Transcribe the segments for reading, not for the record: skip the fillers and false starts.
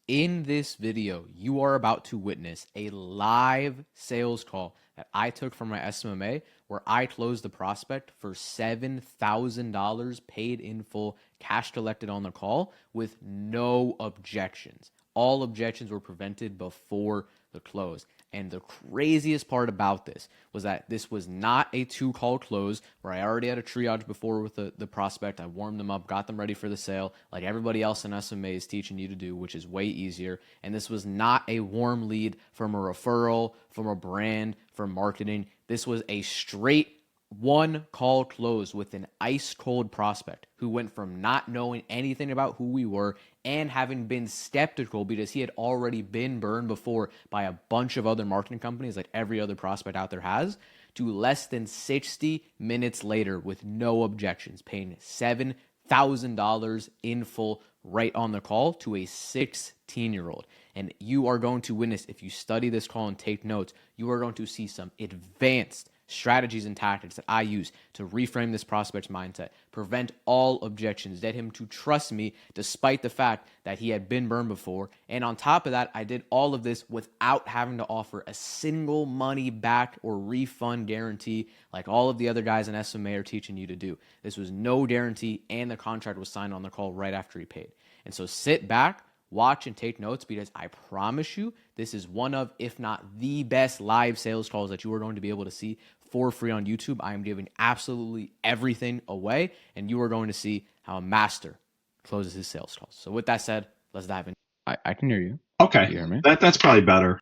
In this video, you are about to witness a live sales call that I took from my SMMA where I closed the prospect for $7,000 paid in full, cash collected on the call with no objections. All objections were prevented before the close. And the craziest part about this was that this was not a 2-call close where I already had a triage before with the prospect. I warmed them up, got them ready for the sale, like everybody else in SMA is teaching you to do, which is way easier. And this was not a warm lead from a referral, from a brand, from marketing. This was a straight 1-call close with an ice cold prospect who went from not knowing anything about who we were and having been skeptical because he had already been burned before by a bunch of other marketing companies like every other prospect out there has, to less than 60 minutes later with no objections, paying $7,000 in full right on the call to a 16-year-old. And you are going to witness, if you study this call and take notes, you are going to see some advanced strategies and tactics that I use to reframe this prospect's mindset, prevent all objections, get him to trust me despite the fact that he had been burned before. And on top of that, I did all of this without having to offer a single money back or refund guarantee like all of the other guys in SMA are teaching you to do. This was no guarantee, and the contract was signed on the call right after he paid. And so sit back, watch, and take notes, because I promise you this is one of, if not the best live sales calls that you are going to be able to see for free on YouTube. I am giving absolutely everything away, and you are going to see how a master closes his sales calls. So with that said, let's dive in. I can hear you. Okay. You hear me? That's probably better.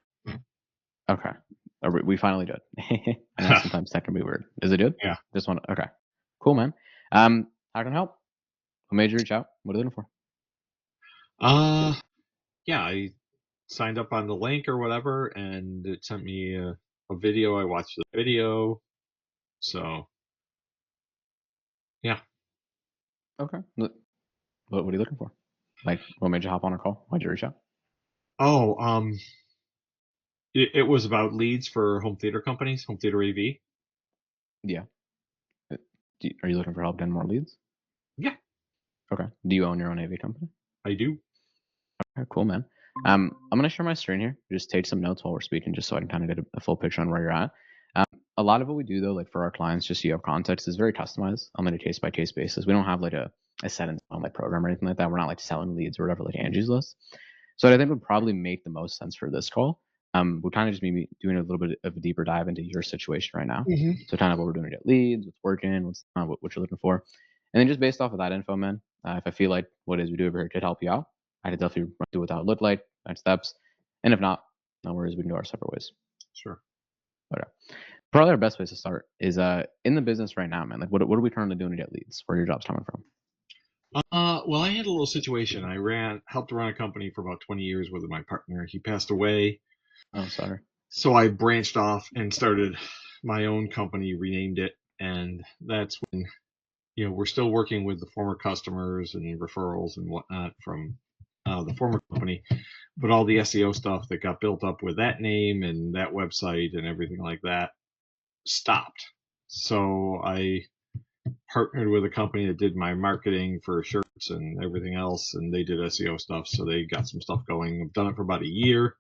Okay. We finally did. I know sometimes that can be weird. Is it good? Yeah. Just want to, okay. Cool, man. How can I help? Who made you reach out? What are you looking for? Yeah, I signed up on the link or whatever, and it sent me a video. I watched the video. So, yeah. Okay. What are you looking for? Like, what made you hop on a call? Why'd you reach out? Oh, it was about leads for home theater companies, home theater AV. Yeah. Are you looking for help getting more leads? Yeah, Okay. Do you own your own AV company? I do. Okay, cool, man. I'm going to share my screen here. Just take some notes while we're speaking, just so I can kind of get a full picture on where you're at. A lot of what we do, though, like for our clients, just so you have context, is very customized on like a case-by-case basis. We don't have like a set in stone like program or anything like that. We're not like selling leads or whatever like Angie's List. So what I think would probably make the most sense for this call would kind of just be doing a little bit of a deeper dive into your situation right now. Mm-hmm. So kind of what we're doing to get leads, what's working, what's what you're looking for. And then just based off of that info, man, if I feel like what it is we do over here could help you out, I could definitely run through what that would look like, next steps. And if not, no worries, we can go our separate ways. Sure. Okay. Probably our best place to start is in the business right now, man. Like what are we currently doing to get leads? Where your job's coming from? Well, I had a little situation. I helped run a company for about 20 years with my partner. He passed away. Oh, sorry. So I branched off and started my own company, renamed it, and that's when, we're still working with the former customers and referrals and whatnot from the former company, but all the SEO stuff that got built up with that name and that website and everything like that stopped. So I partnered with a company that did my marketing for shirts and everything else, and they did SEO stuff, so they got some stuff going. I've done it for about a year.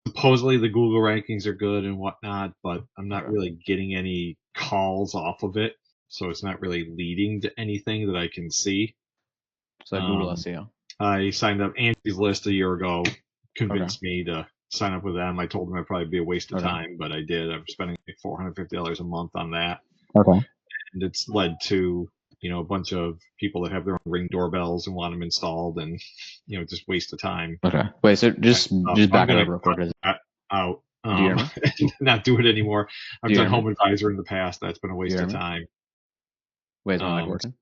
Supposedly the Google rankings are good and whatnot, but I'm not really getting any calls off of it, so it's not really leading to anything that I can see. So Google SEO. I signed up Angie's List a year ago, convinced me to sign up with them. I told them it'd probably be a waste of time, but I did. I'm spending like $450 a month on that. Okay. And it's led to, a bunch of people that have their own Ring doorbells and want them installed, and, just waste of time. Okay. Wait, so just back it up real quick. Out. Do you hear me? Not do it anymore. I've done Home Advisor in the past. That's been a waste of time. Wait, is my mic working?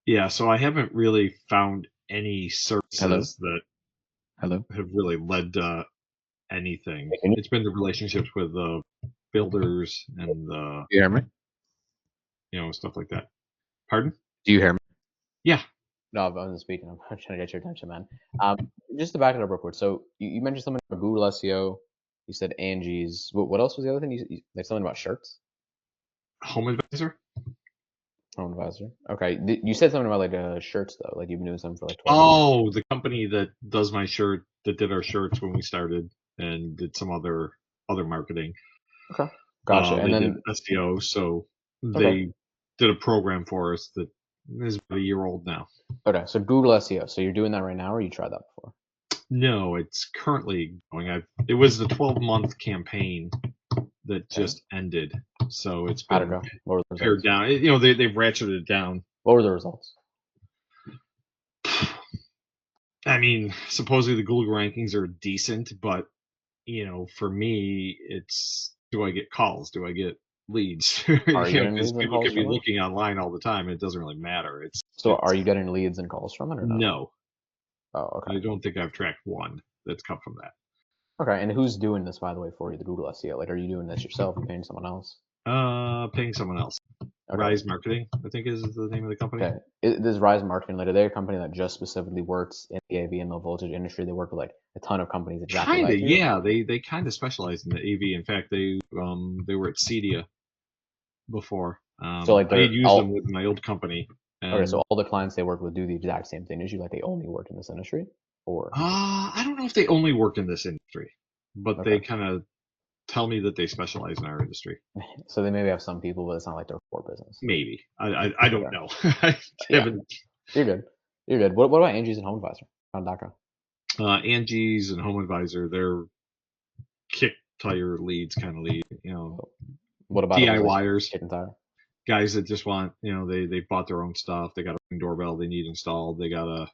Yeah, so I haven't really found any services that have really led to anything. It's been the relationships with the builders and the, you hear me? Stuff like that. Pardon? Do you hear me? Yeah. No, I wasn't speaking. I'm trying to get your attention, man. Just to back it up real quick. So you mentioned something about Google SEO. You said Angie's. What else was the other thing? You like something about shirts? Home Advisor. Home advisor. Okay. You said something about like shirts though. Like you've been doing something for like 12 years. Oh, the company that does my shirt, that did our shirts when we started, and did some other marketing. Okay. Gotcha. And They did then SEO, so okay. they did a program for us that is about a year old now. Okay. So Google SEO. So you're doing that right now, or you tried that before? No, it's currently going. It was the 12-month campaign that Okay. just ended, so it's How'd it been go? What were the pared results? down. They've ratcheted it down. What were the results? I mean, supposedly the Google rankings are decent, but for me, it's, do I get calls? Do I get leads? Are you getting Because leads and people calls can be from it? looking online all the time. It doesn't really matter. So are you getting leads and calls from it or no? No, Oh, okay. I don't think I've tracked one that's come from that. Okay. And who's doing this by the way for you, the Google SEO? Like, are you doing this yourself? Are you paying someone else? Paying someone else. Okay. Rise Marketing, I think, is the name of the company. Okay. This Rise Marketing, like, are they a company that just specifically works in the AV and low voltage industry? They work with like a ton of companies exactly Kinda, like you. yeah. They kind of specialize in the AV. In fact, they were at Cedia before. So like I had they're used them all with my old company, okay. So and all the clients they work with do the exact same thing as you. Like they only work in this industry, or I don't know if they only work in this industry, but okay. they kind of tell me that they specialize in our industry. So they maybe have some people, but it's not like their core business. Maybe. I don't Okay. know. I Yeah, haven't. you're good. You're good. What about Angie's and Home Advisor? How'd that go? Angie's and Home Advisor, they're kick tire leads, kind of lead. What about it was like DIYers, kick and tire? guys that just want, they bought their own stuff. They got a Ring doorbell they need installed. They got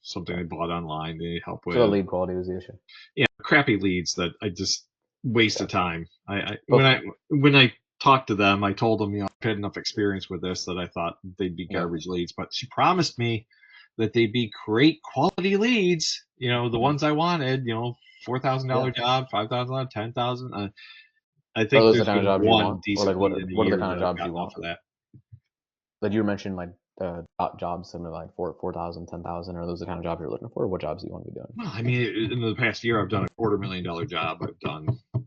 something Okay. they bought online they need help So the with. lead quality was the issue. Yeah, crappy leads that I just waste Okay. of time. I But when I talked to them, I told them, I've had enough experience with this that I thought they'd be yeah. garbage leads. But she promised me that they'd be great quality leads. The Mhm. ones I wanted. Yeah. $4,000 job, 5,000, 10,000. I Are think those the there's kind of been jobs you one want, or like decent what lead in a what are the year kind that of I've jobs you gotten off want? of that. Like you mentioned, like jobs similar like 4,000, 10,000. Are those the kind of jobs you're looking for? Or what jobs do you want to be doing? Well, I mean, in the past year, I've done a $250,000 job. I've done Okay.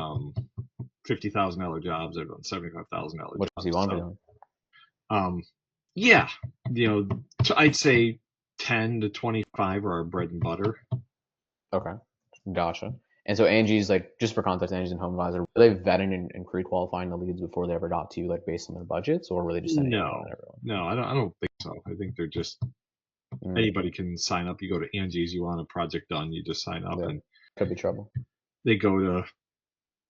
um, $50,000 jobs. I've done $75,000 What jobs do you jobs. want to be So, doing? um, yeah, I'd say 10 to 25 are our bread and butter. Okay. Gotcha. And so Angie's like, just for context, Angie's and Home Advisor, were they vetting and pre-qualifying the leads before they ever got to you, like based on their budgets, or were they just sending anyone No, and everyone? no, I don't think so. I think they're just, Mm, anybody can sign up. You go to Angie's, you want a project done, you just sign up, yeah. and Could be trouble. they go to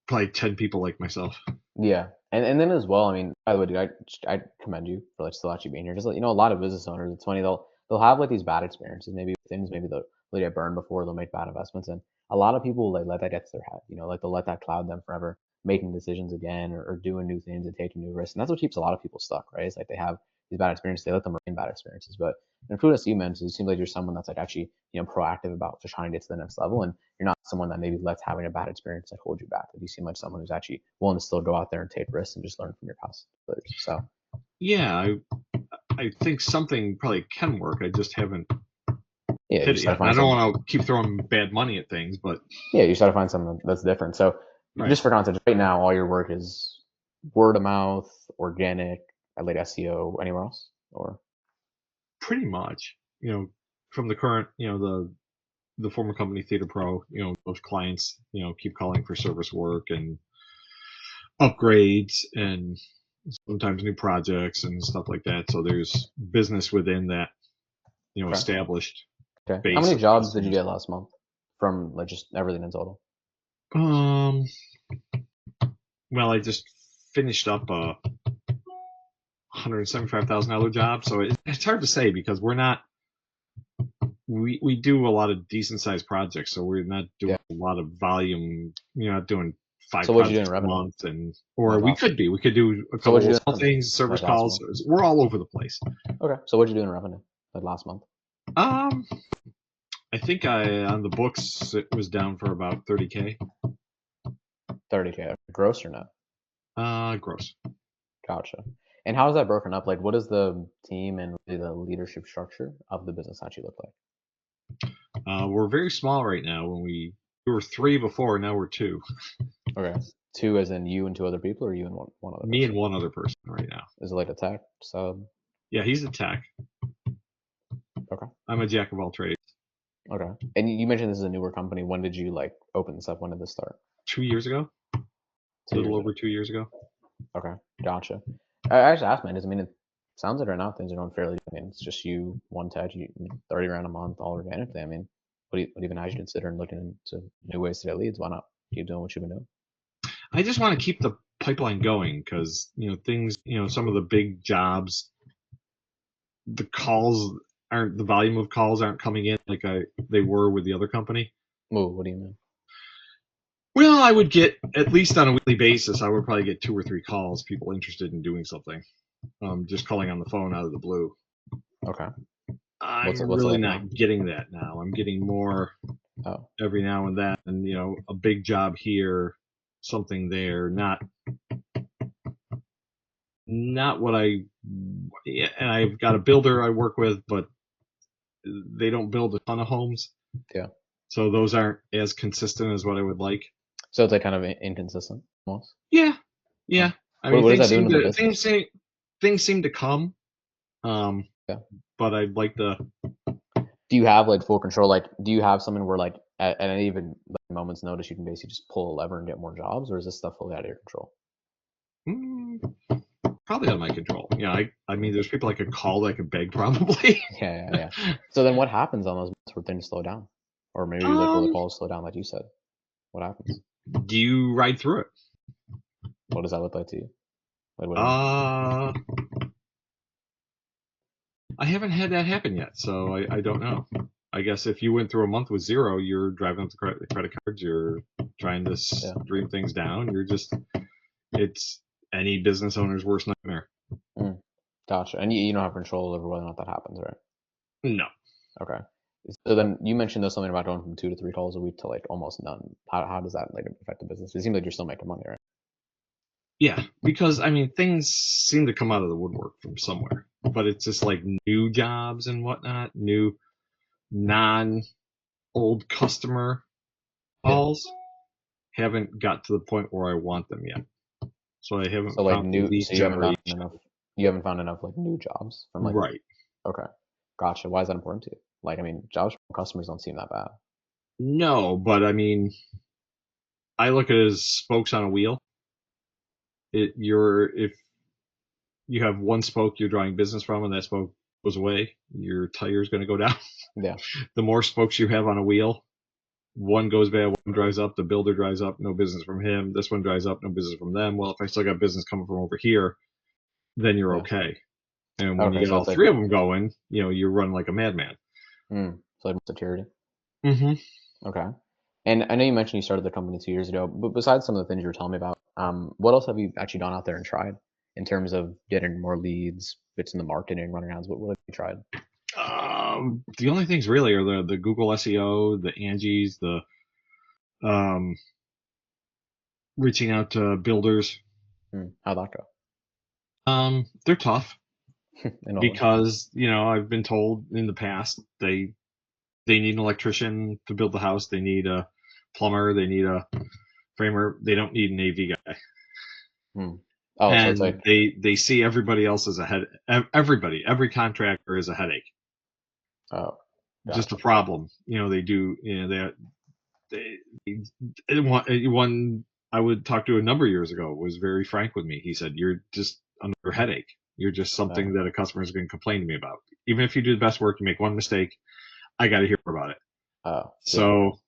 probably 10 people like myself. Yeah. And then as well, I mean, by the way, dude, I commend you for like still actually being here. Just like, a lot of business owners, it's funny, they'll have like these bad experiences, maybe with things, maybe they'll get burned before, they'll make bad investments. And a lot of people like let that get to their head, like they'll let that cloud them forever, making decisions again or doing new things and taking new risks. And that's what keeps a lot of people stuck, right? It's like they have these bad experiences, they let them remain bad experiences. But in fruit as you mentioned, it seems like you're someone that's like actually, proactive about just trying to get to the next level. And you're not someone that maybe lets having a bad experience like hold you back. Like you seem like someone who's actually willing to still go out there and take risks and just learn from your past failures. So Yeah, I think something probably can work. I just haven't yeah, you hit it just gotta yet. And I find don't some. want to keep throwing bad money at things, but Yeah, you just gotta find something that's different. So right, just for context, right now all your work is word of mouth, organic, like SEO, anywhere else, or pretty much, from the current, the former company Theater Pro, those clients, keep calling for service work and upgrades and sometimes new projects and stuff like that. So there's business within that, okay, established okay. How base many of jobs did you customers. get last month from like just everything in total? Um, well, I just finished up a $175,000 job, so it's hard to say because we do a lot of decent sized projects, so we're not doing Yeah. a lot of volume. You're not doing five So what'd you do projects in a revenue month, or like we last month? could be. We could do a So couple what'd you of do in small revenue things, service like last calls. month? We're all over the place. Okay. So what'd you do in revenue like last month? Um, I think on the books it was down for about 30K. 30K gross or no? Gross. Gotcha. And how is that broken up? Like, what does the team and really the leadership structure of the business actually look like? We're very small right now. When we were three before, now we're two. Okay. Two as in you and two other people, or you and one other Me person? and one other person right now. Is it like a tech sub? Yeah, he's a tech. Okay. I'm a jack of all trades. Okay. And you mentioned this is a newer company. When did you like open this up? When did this start? 2 years ago, a 2 years little ago. over 2 years ago. Okay. Gotcha. I just asked, man, it sounds like right now things are going fairly. I mean, it's just you, one tech, you 30 grand a month, all organically. I mean, what even has you considering looking into new ways to get leads? Why not keep doing what you've been doing? I just want to keep the pipeline going because things, some of the big jobs, the volume of calls aren't coming in like they were with the other company. Whoa, what do you mean? Well, I would get, at least on a weekly basis, I would probably get 2 or 3 calls, people interested in doing something, just calling on the phone out of the blue. Okay. I'm What's it really like now? not getting that now. I'm getting more Oh, every now and then, and a big job here, something there, not what yeah, and I've got a builder I work with, but they don't build a ton of homes, yeah. so those aren't as consistent as what I would like. So it's like kind of inconsistent almost. Yeah, Huh. yeah. I mean, What is that doing to the business? things seem to come, um, Yeah. but I'd like to. Do you have like full control? Like, do you have someone where like at any even like, moment's notice you can basically just pull a lever and get more jobs, or is this stuff fully out of your control? Mm, Probably out of my control. I mean, there's people I could call that I could beg probably. Yeah. So then what happens on those months where things slow down? Or maybe like where the um, calls slow down, like you said? What happens? do you ride through it? What does that look like to you? Like, what do you mean? Uh, I haven't had that happen yet, so I don't know. I guess if you went through a month with zero, you're driving up the credit cards, you're trying to Yeah. stream things down. It's any business owner's worst nightmare. Gotcha. And you don't have control over whether or not that happens, right? No. Okay. So then you mentioned there's something about going from 2 to 3 calls a week to like almost none. How does that like affect the business? It seems like you're still making money, right? Yeah, because I mean, things seem to come out of the woodwork from somewhere, but it's just like new jobs and whatnot, new non-old customer Yeah. calls haven't got to the point where I want them yet. So I haven't So like found the new, lead so you haven't found generation. enough. You haven't found enough like new jobs from like. Right. Okay. Gotcha. Why is that important to you? Like, I mean, jobs from customers don't seem that bad. No, but I mean, I look at it as spokes on a wheel. If you have one spoke you're drawing business from and that spoke goes away, your tire's going to go down. Yeah. The more spokes you have on a wheel, one goes bad, one dries up, the builder dries up, no business from him. This one dries up, no business from them. Well, if I still got business coming from over here, then you're Yeah. okay. And when you Okay. get So all it's like, three of them going, you run like a madman. so like security. Mm-hmm. Okay. And I know you mentioned you started the company 2 years ago, but besides some of the things you were telling me about, what else have you actually gone out there and tried in terms of getting more leads, bits in the marketing, running arounds? What have you tried? The only things really are the Google SEO, the Angie's, the um, reaching out to builders. How'd that go? They're tough In what way? because I've been told in the past they need an electrician to build the house. They need a plumber. They need a framer. They don't need an AV guy. Hmm. Oh, so it's And like, they see everybody else as a head. Every contractor is a headache. oh, Just a gotcha. problem. They do. One I would talk to a number of years ago was very frank with me. He said, "You're just another headache. You're just something that a customer is going to complain to me about. Even if you do the best work, you make one mistake, I got to hear about it." Oh, yeah. So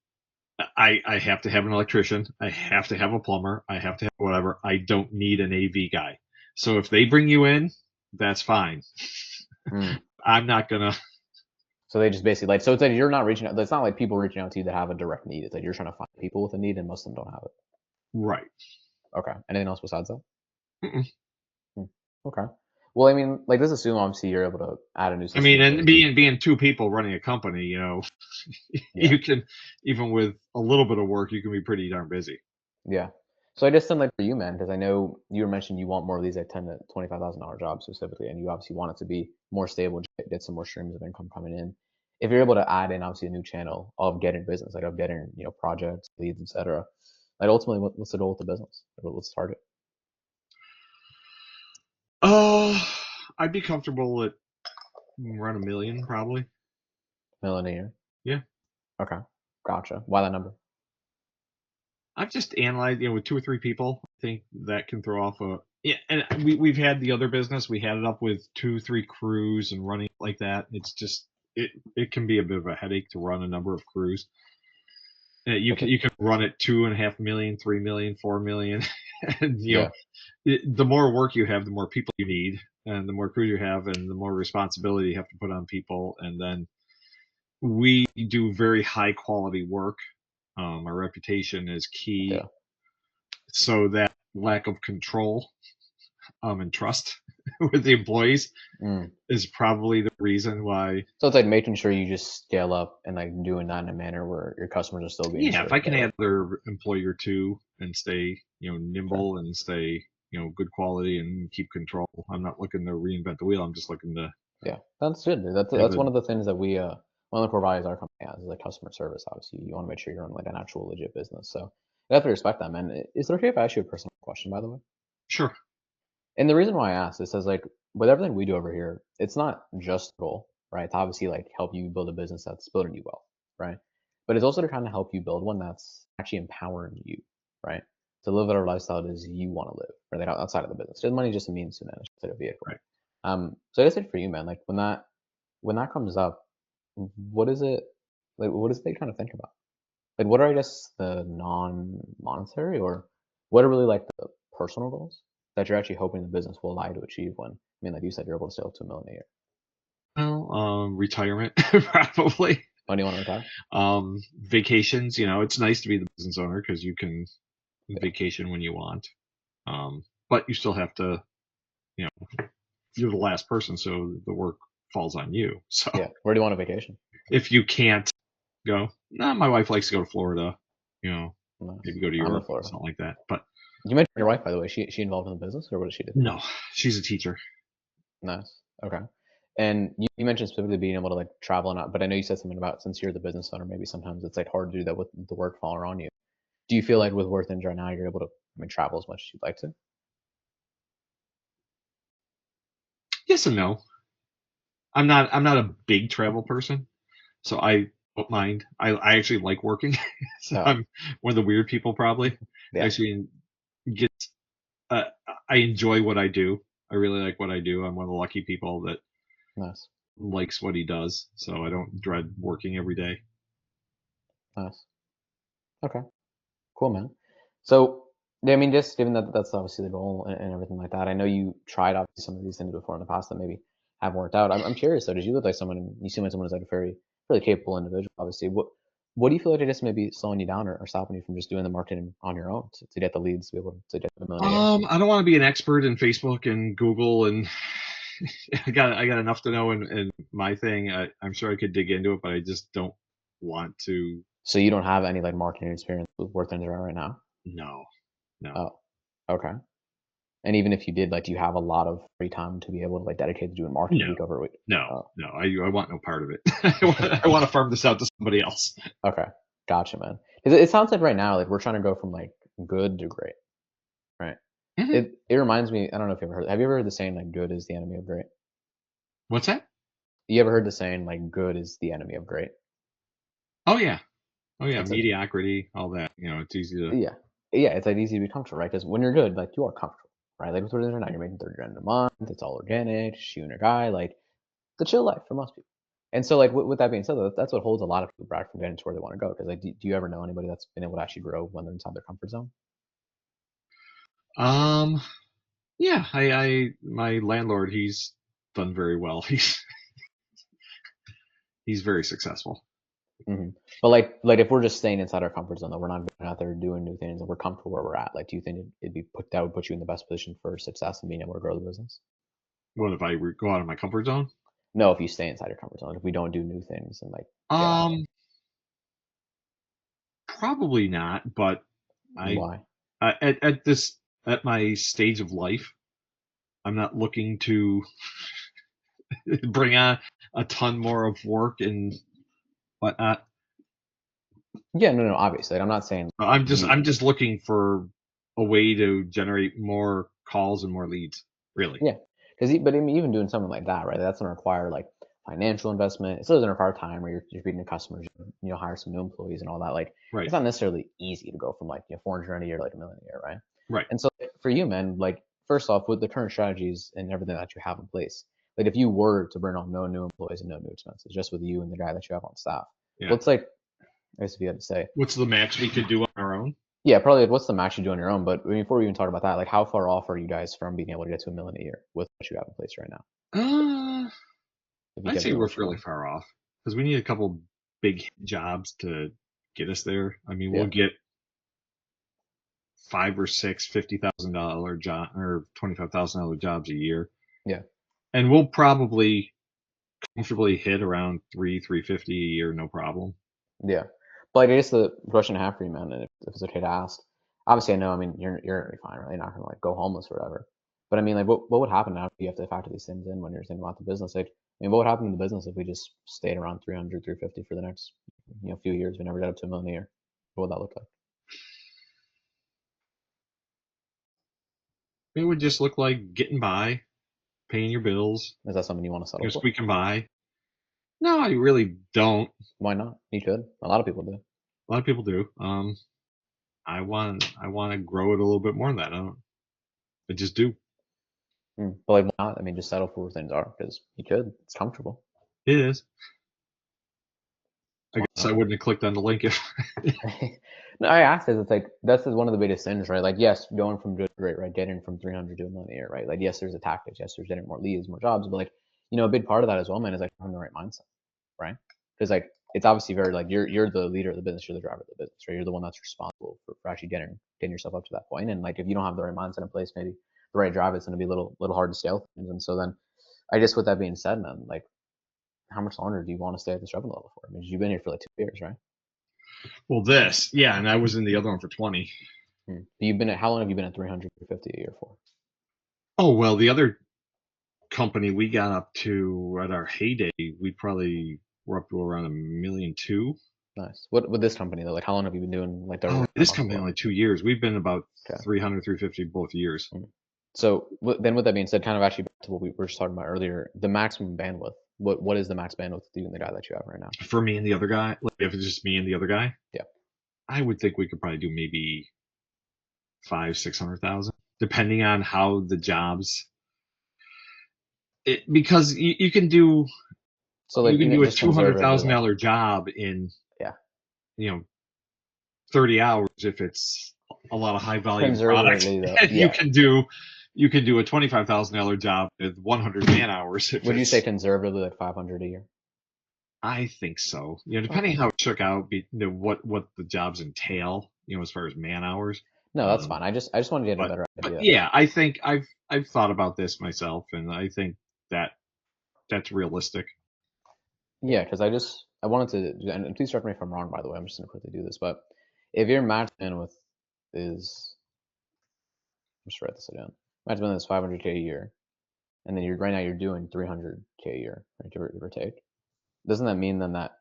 I have to have an electrician. I have to have a plumber. I have to have whatever. I don't need an AV guy. So if they bring you in, that's fine. I'm not gonna. So they just basically like, so it's like you're not reaching out. It's not like people reaching out to you that have a direct need. It's like you're trying to find people with a need, and most of them don't have it. Right. Okay. Anything else besides that? Mm-mm. Okay. Well, I mean, like let's assume obviously you're able to add a new I mean, system. and being two people running a company, Yeah. you can, even with a little bit of work, you can be pretty darn busy. Yeah. So I just think like for you, man, because I know you were mentioning you want more of these like $10,000 to $25,000 jobs specifically, and you obviously want it to be more stable, get some more streams of income coming in. If you're able to add in obviously a new channel of getting business, like of getting projects, leads, etc., Like ultimately, what's the goal with the business? What's the target? Oh, I'd be comfortable at around 1 million probably. Million a year. Yeah. Okay, gotcha. Why that number? I've just analyzed, with 2 or 3 people. I think that can throw off a yeah. And we've had the other business. We had it up with 2, 3 crews and running like that. It's just it can be a bit of a headache to run a number of crews. You can run it 2.5 million, 3 million, 4 million, and Yeah. the more work you have, the more people you need, and the more crews you have, and the more responsibility you have to put on people. And then we do very high quality work. Our reputation is key, Yeah. so that lack of control and trust with the employees Mm. is probably the reason why. So it's like making sure you just scale up and like doing that in a manner where your customers are still being Yeah, if served I can better. add another employee or two and stay, Sure. nimble and stay, good quality and keep control. I'm not looking to reinvent the wheel. I'm just looking to Yeah, that's good. have That's a one of the things that we one of the core values our company has is like customer service. Obviously, you want to make sure you're in like an actual legit business. So you have to respect that, man. Is it okay if I ask you a personal question, by the way? sure. And the reason why I ask is like with everything we do over here, it's not just the goal, right? It's obviously like help you build a business that's building you wealth, right? But it's also to kind of help you build one that's actually empowering you, right? To live whatever lifestyle it is you want to live, right? Like outside of the business. The money just a means to an end, it's like a vehicle. Right. So I guess it for you, man. Like when that comes up, what is it like? What is it they kind of think about? Like, what are I guess the non-monetary or what are really like the personal goals that you're actually hoping the business will allow you to achieve when, I mean, like you said, you're able to sell to 1 million a year. Well, retirement probably. When do you want to retire? Vacations. It's nice to be the business owner because you can Yeah, vacation when you want. But you still have to, you know, you're the last person, so the work falls on you. So yeah. Where do you want a vacation? if you can't go, nah, my wife likes to go to Florida, Nice. maybe go to I'm in Europe, Florida. something like that. But You mentioned your wife, by the way. She involved in the business, or what does she do? no, she's a teacher. Nice. Okay. And you mentioned specifically being able to like travel and not, but I know you said something about since you're the business owner, maybe sometimes it's like hard to do that with the work falling on you. Do you feel like with Worth Things right now, you're able to, I mean, travel as much as you'd like to? Yes and no. I'm not a big travel person, so I don't mind. I actually like working, so Oh, I'm one of the weird people probably. yeah. Actually, get uh, I enjoy what I do. I really like what I do. I'm one of the lucky people that Nice. likes what he does, so I don't dread working every day. Nice. Okay. Cool, man. So, yeah, I mean, just given that that's obviously the goal and everything like that, I know you tried obviously some of these things before in the past that maybe haven't worked out. I'm curious though, did you look like someone, you seem like someone who's like a very, really capable individual, obviously. What do you feel like it is maybe slowing you down or stopping you from just doing the marketing on your own to get the leads to be able to get the million a year? I don't want to be an expert in Facebook and Google, and I got enough to know in my thing. I'm sure I could dig into it, but I just don't want to. So you don't have any like marketing experience with Worth Things right now? No, no, Oh, okay. And even if you did, like, do you have a lot of free time to be able to like dedicate to doing marketing no, week over week? no, Oh. no. I want no part of it. I want to farm this out to somebody else. Okay, gotcha, man. 'Cause it sounds like right now, like we're trying to go from like good to great, right? Hmm. It reminds me. I don't know if you ever heard. Have you ever heard the saying like "good is the enemy of great"? What's that? You ever heard the saying like "good is the enemy of great"? Oh yeah, oh yeah. It's like Mediocrity, all that. It's easy to. yeah, yeah. It's like easy to be comfortable, right? Because when you're good, like you are comfortable, right? Like with what it is right now, you're making 30 grand a month. It's all organic. Just you and your guy, like the chill life for most people. And so, like with that being said, that's what holds a lot of people back from getting to where they want to go. Because like, do you ever know anybody that's been able to actually grow when they're inside their comfort zone? Um. Yeah. My landlord. He's done very well. He's very successful. Hmm. But like if we're just staying inside our comfort zone, that we're not going out there doing new things, and we're comfortable where we're at, like, do you think it'd be that would put you in the best position for success and being able to grow the business? What if I go out of my comfort zone? No, if you stay inside your comfort zone, if we don't do new things and like get out there, Um. Probably not, but I why? at my stage of life, I'm not looking to bring on a ton more of work and whatnot. Yeah, no, obviously. I'm not saying I'm you, just looking for a way to generate more calls and more leads, really. yeah, but I mean, even doing something like that, right? That's gonna require like financial investment. It still doesn't require time where you're feeding the customers, hire some new employees and all that. Like, Right. it's not necessarily easy to go from like 400 a year to like $1 million a year, right? Right. And so for you, man, like first off, with the current strategies and everything that you have in place, like if you were to bring on no new employees and no new expenses, just with you and the guy that you have on staff, Yeah. what's like, I guess if you had to say, What's the max we could do on our own? yeah, probably like, what's the max you do on your own? But before we even talk about that, like how far off are you guys from being able to get to $1 million a year with what you have in place right now? If you I'd get say it we're over really far off because we need a couple big jobs to get us there. I mean, we'll Yeah. get 5 or 6 $50,000 job or $25,000 jobs a year. Yeah. And we'll probably comfortably hit around 350 a year, no problem. Yeah. But I guess the question I have for you, man, and if it's okay to ask, obviously I know, I mean, you're gonna be fine, right? You're not gonna like go homeless or whatever. But I mean, like, what would happen now if you have to factor these things in when you're thinking about the business? Like, I mean, what would happen to the business if we just stayed around 300, 350 for the next, few years? We never got up to $1 million a year. What would that look like? It would just look like getting by, paying your bills, Is that something you want to settle for? squeaking by. No, I really don't. Why not? You could. A lot of people do. A lot of people do. I want to grow it a little bit more than that. I just do. But like, why not? I mean, just settle for where things are because you could. It's comfortable. It is. I Why guess not? I wouldn't have clicked on the link if. No, I asked this. It's like that's one of the biggest things, right? Like, yes, going from good to great, right? Getting from 300 to $1 million a year, right? Like, yes, there's a tactics. Yes, there's getting more leads, more jobs, but like, a big part of that as well, man, is like having the right mindset, right? Because like, it's obviously very like you're the leader of the business, you're the driver of the business, right? You're the one that's responsible for actually getting yourself up to that point. And like, if you don't have the right mindset in place, maybe the right drive, it's going to be a little hard to scale things. And so then, I guess with that being said, man, like, how much longer do you want to stay at this revenue level for? I mean, you've been here for like 2 years, right? Well, this, yeah, and I was in the other one for 20. How long have you been at 300, 350 a year for? Oh, well, the other company we got up to at our heyday, we probably were up to around $1.2 million. Nice. What with this company though? Like, how long have you been doing like the Oh, revenue this model company for? only 2 years. We've been about Okay. 300, 350 both years. So then, with that being said, kind of actually back to what we were just talking about earlier, the maximum bandwidth. What is the max bandwidth with you and the guy that you have right now? For me and the other guy, like if it's just me and the other guy, Yeah. I would think we could probably do maybe 500,000, 600,000, depending on how the jobs. Because you can do So like, you can do a just $200,000 job in yeah, 30 hours if it's a lot of high volume product. conservatively though. And Yeah. you can do a $25,000 job with 100 man hours. Would you say conservatively like 500 a year? I think so. Depending on how it shook out, what the jobs entail, as far as man hours. No, that's fine. I just wanted to get a better idea. But yeah, I think I've thought about this myself, and I think that's realistic. Yeah, because I wanted to, and please correct me if I'm wrong, by the way. I'm just gonna quickly do this, but if your max bandwidth is, just write this down. Max bandwidth is 500K a year, and then right now you're doing 300K a year, right, give or take. Doesn't that mean then that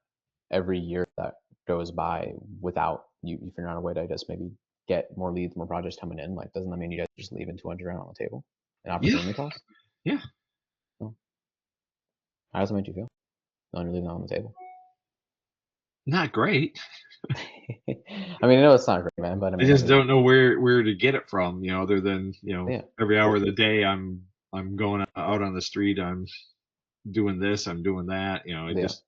every year that goes by without you figuring out a way to, I guess, maybe get more leads, more projects coming in? Like, doesn't that mean you guys are just leaving 200 grand on the table in opportunity cost? Yeah. No. How does it make you feel? Knowing you're leaving that on the table. Not great. I mean, I know it's not great, man, but I mean, I just don't know where to get it from, other than, Yeah. every hour of the day I'm going out on the street, I'm doing this, I'm doing that, because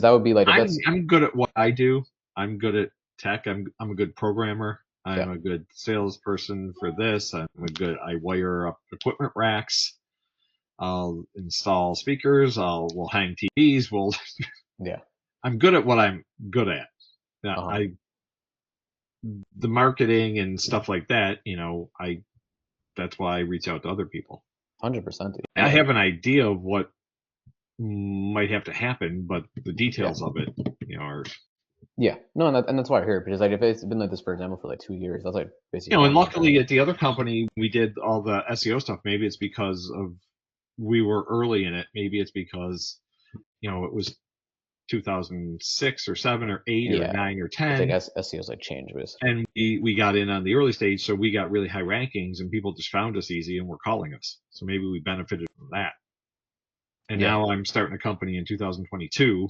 that would be like, I'm good at what I do. I'm good at tech. I'm a good programmer. I'm a good salesperson for this. I wire up equipment racks. I'll install speakers. We'll hang TVs. yeah. I'm good at what I'm good at. Now, the marketing and stuff like that, that's why I reach out to other people. 100%. I have an idea of what might have to happen, but the details of it, are. Yeah, no, and that's why I hear it, because like if it's been like this, for example, for like 2 years, that's like basically. And luckily at the other company we did all the SEO stuff. Maybe it's because we were early in it. Maybe it's because it was 2006 or 7 or 8 or Yeah. 9 or It's 10. like SEO's like changed basically. And we got in on the early stage, so we got really high rankings and people just found us easy and were calling us. So maybe we benefited from that. And Yeah. now I'm starting a company in 2022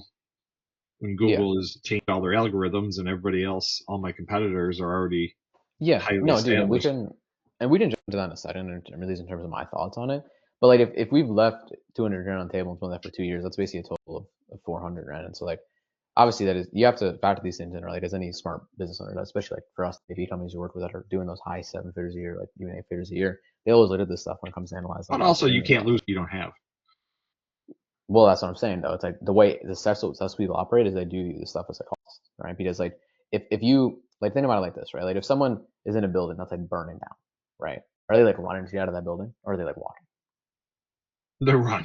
when Yeah. Google has changed all their algorithms and everybody else, all my competitors are already Yeah. highly No, dude, and we established. can jump into that in a second, and at least in terms of my thoughts on it. But like, if we've left 200 grand on the table and been there for 2 years, that's basically a total of 400 grand. And so like, obviously that is, you have to factor these things in, right? As any smart business owner does, especially like for us, the AP companies you work with that are doing those high 7 figures a year, like even 8 figures a year, they always look at this stuff when it comes to analyzing But the also, you opportunity. can't lose what you don't have. Well, that's what I'm saying though. It's like the way the successful people operate is they do the stuff as a cost, right? Because like if you like think about it like this, right? Like if someone is in a building that's like burning down, right? Are they like running to get out of that building, or are they like walking? They're run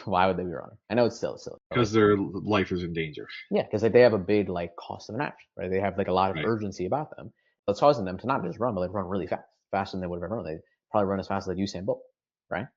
Why would they be running? I know it's silly, but because their life is in danger. yeah, because like they have a big like cost of an action, right? They have like a lot of Right. urgency about them. That's causing them to not just run, but like run really fast, faster than they would have ever run. They probably run as fast as like Usain Bolt, right?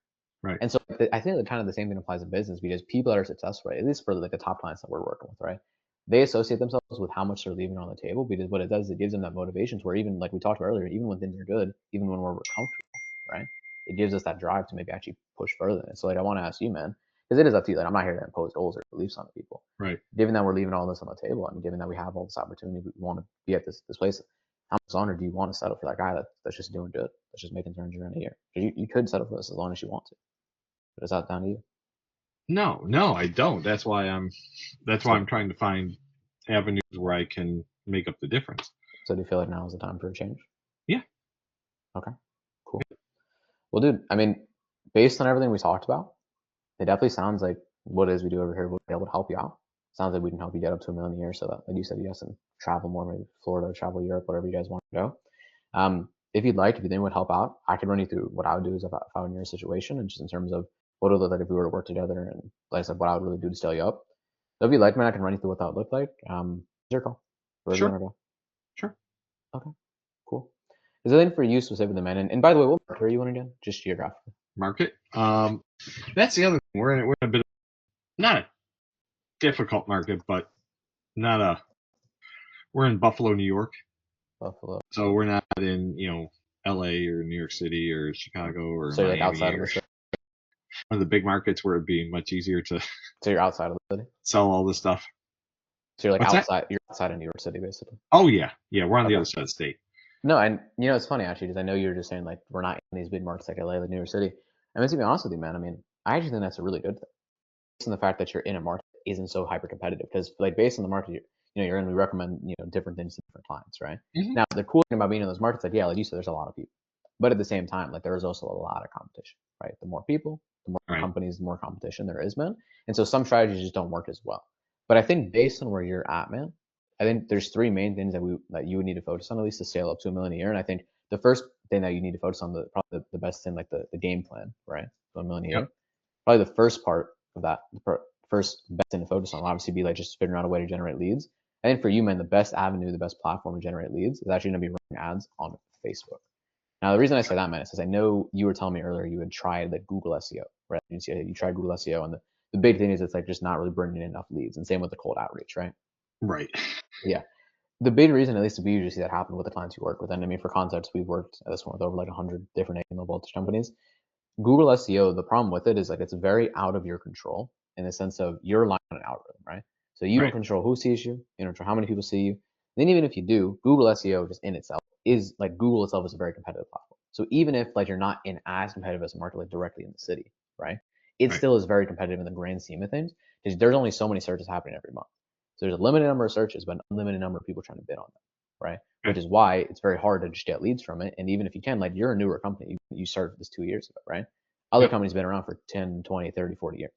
Right. And so I think that kind of the same thing applies to business, because people that are successful, right, at least for like the top clients that we're working with, right, they associate themselves with how much they're leaving on the table, because what it does is it gives them that motivation to where even like we talked about earlier, even when things are good, even when we're comfortable, right, it gives us that drive to maybe actually push further. And so like I want to ask you, man, because it is up to you. Like I'm not here to impose goals or beliefs on people. Right. Given that we're leaving all this on the table, I mean, given that we have all this opportunity, we want to be at this place. How much longer do you want to settle for that guy that's just doing good, that's just making turns around a year? Because you could settle for this as long as you want to. But it's out down to you. No, I don't. That's why I'm trying to find avenues where I can make up the difference. So do you feel like now is the time for a change? Yeah. Okay, cool. Well, dude, I mean, based on everything we talked about, it definitely sounds like what it is we do over here will be able to help you out. Sounds like we can help you get up to $1 million a year, so that, like you said, you guys can travel more, maybe Florida, travel Europe, whatever you guys want to go. If you'd like, if you think it would help out, I could run you through what I would do if I were in your situation, and just in terms of what it would look like if we were to work together, and like I said, what I would really do to scale you up. So if you'd like, man, I can run you through what that would look like. It's your call. Wherever you Sure. want to go. Sure. Okay, cool. Is there anything for you specifically, man? And by the way, what market are you in again? Just geographically. Market. That's the other thing. We're in a bit of, not a difficult market, but not a. We're in Buffalo, New York, Buffalo. so we're not in L.A. or New York City or Chicago or So you're Miami like outside of or the city. one of the big markets where it'd be much easier to So you're outside of the city. sell all this stuff. So you're like What's that? outside. You're outside of New York City, basically. Oh yeah, we're on the Okay. other side of the state. No, and it's funny actually, because I know you're just saying like we're not in these big markets like LA, like New York City. I mean, to be honest with you, man, I mean, I actually think that's a really good thing. Based on the fact that you're in a market that isn't so hyper competitive, because like based on the market you're in, we recommend different things to different clients, right? Mm-hmm. Now the cool thing about being in those markets, like yeah, like you said, there's a lot of people, but at the same time, like there is also a lot of competition, right? The more people, the more Right. companies, the more competition there is, man. And so some strategies just don't work as well. But I think based on where you're at, man, I think there's three main things that you would need to focus on, at least to scale up to $1 million a year. And I think the first thing that you need to focus on, probably the best thing, like the game plan, right? $1 million a year. Yep. Probably the first part of that, first best thing to focus on will obviously be like just figuring out a way to generate leads. I think for you, man, the best avenue, the best platform to generate leads is actually going to be running ads on Facebook. Now, the reason I say that, man, is because I know you were telling me earlier you had tried like Google SEO, right? You tried Google SEO, and the big thing is it's like just not really bringing in enough leads. And same with the cold outreach, right? Right. Yeah. The big reason, at least we usually see that happen with the clients you work with, and I mean, for context, we've worked at this one with over like 100 different low voltage companies. Google SEO, the problem with it is like it's very out of your control in the sense of you're relying on an algorithm, right? So you don't control who sees you, you don't control how many people see you. Then even if you do, Google SEO just in itself is like Google itself is a very competitive platform. So even if like you're not in as competitive as a market like directly in the city, right? It still is very competitive in the grand scheme of things because there's only so many searches happening every month. So there's a limited number of searches, but an unlimited number of people trying to bid on them, right? Which is why it's very hard to just get leads from it. And even if you can, like you're a newer company, you started this 2 years ago, right? Other companies have been around for 10, 20, 30, 40 years.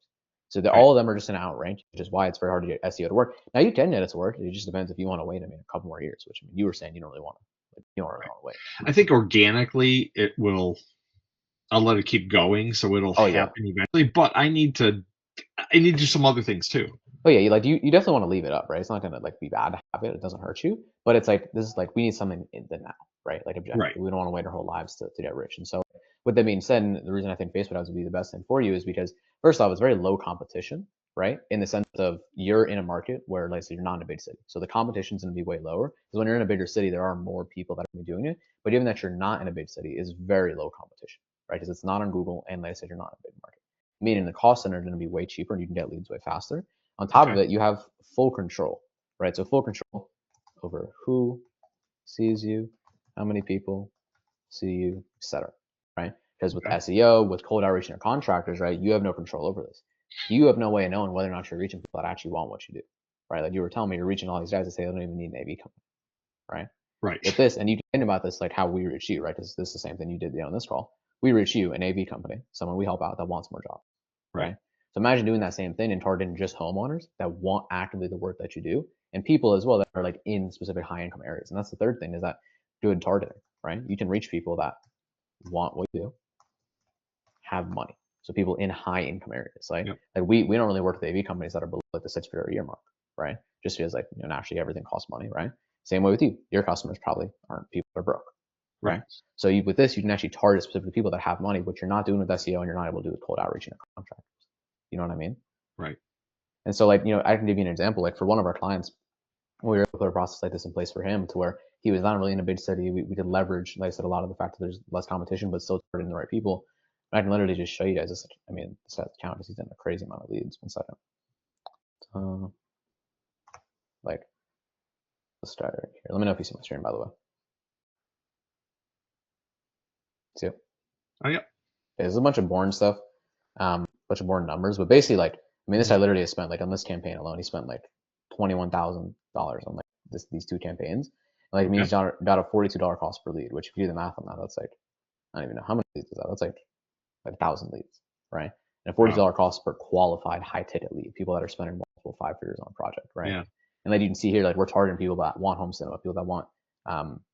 So all of them are just in outrank, which is why it's very hard to get SEO to work. Now you can get it to work. It just depends if you want to wait, a couple more years, which I mean, you were saying you don't really want to. Like, you don't really want to wait. I think organically it will. I'll let it keep going, so it'll happen eventually. But I need to do some other things too. Oh yeah, you definitely want to leave it up, right? It's not gonna like be bad to have it. It doesn't hurt you, but it's like this is like we need something in the now, right? Like objectively, Right. We don't want to wait our whole lives to get rich. And so, with that being said, and the reason I think Facebook ads would be the best thing for you is because first off, it's very low competition, right? In the sense of you're in a market where, like, say, you're not in a big city. So the competition's going to be way lower because when you're in a bigger city, there are more people that are going to be doing it. But given that you're not in a big city, is very low competition, right? Because it's not on Google, and like I said, you're not in a big market. Meaning the cost center is going to be way cheaper and you can get leads way faster. On top of it, you have full control, right? So full control over who sees you, how many people see you, etc. Right? Because with SEO, with cold outreach and contractors, right, you have no control over this. You have no way of knowing whether or not you're reaching people that actually want what you do, right? Like you were telling me, you're reaching all these guys that say they don't even need an AV company, right? Right. With this, and you think about this, like how we reach you, right? Because this is the same thing you did on this call. We reach you, an AV company, someone we help out that wants more jobs, right? So imagine doing that same thing and targeting just homeowners that want actively the work that you do, and people as well that are like in specific high income areas. And that's the third thing, is that good targeting, right? You can reach people that want what you do, have money. So people in high income areas, like we don't really work with AV companies that are below like the 6-figure a year mark, right? Just because like naturally everything costs money, right? Same way with you. Your customers probably aren't people that are broke, right? So with this, you can actually target specifically people that have money, which you're not doing with SEO and you're not able to do with cold outreach and contractors. You know what I mean? Right. And so like I can give you an example. Like for one of our clients, we were able to put a process like this in place for him to where he was not really in a big city. We could leverage, like I said, a lot of the fact that there's less competition, but still targeting the right people. And I can literally just show you guys this. I mean, this guy's account is, he's in a crazy amount of leads. 1 second. Like, let's start right here. Let me know if you see my screen, by the way. See it? Oh, yeah. There's a bunch of boring stuff, bunch of boring numbers, but basically, like, I mean, this guy literally has spent, like, on this campaign alone, he spent like $21,000 on like these 2 campaigns. And, like, I mean, he's got a $42 cost per lead, which if you do the math on that, that's like, I don't even know how many leads is that. That's like 1,000 leads, right? And a $40 cost per qualified high ticket lead, people that are spending multiple 5 figures on a project, right? Yeah. And like you can see here, like we're targeting people that want home cinema, people that want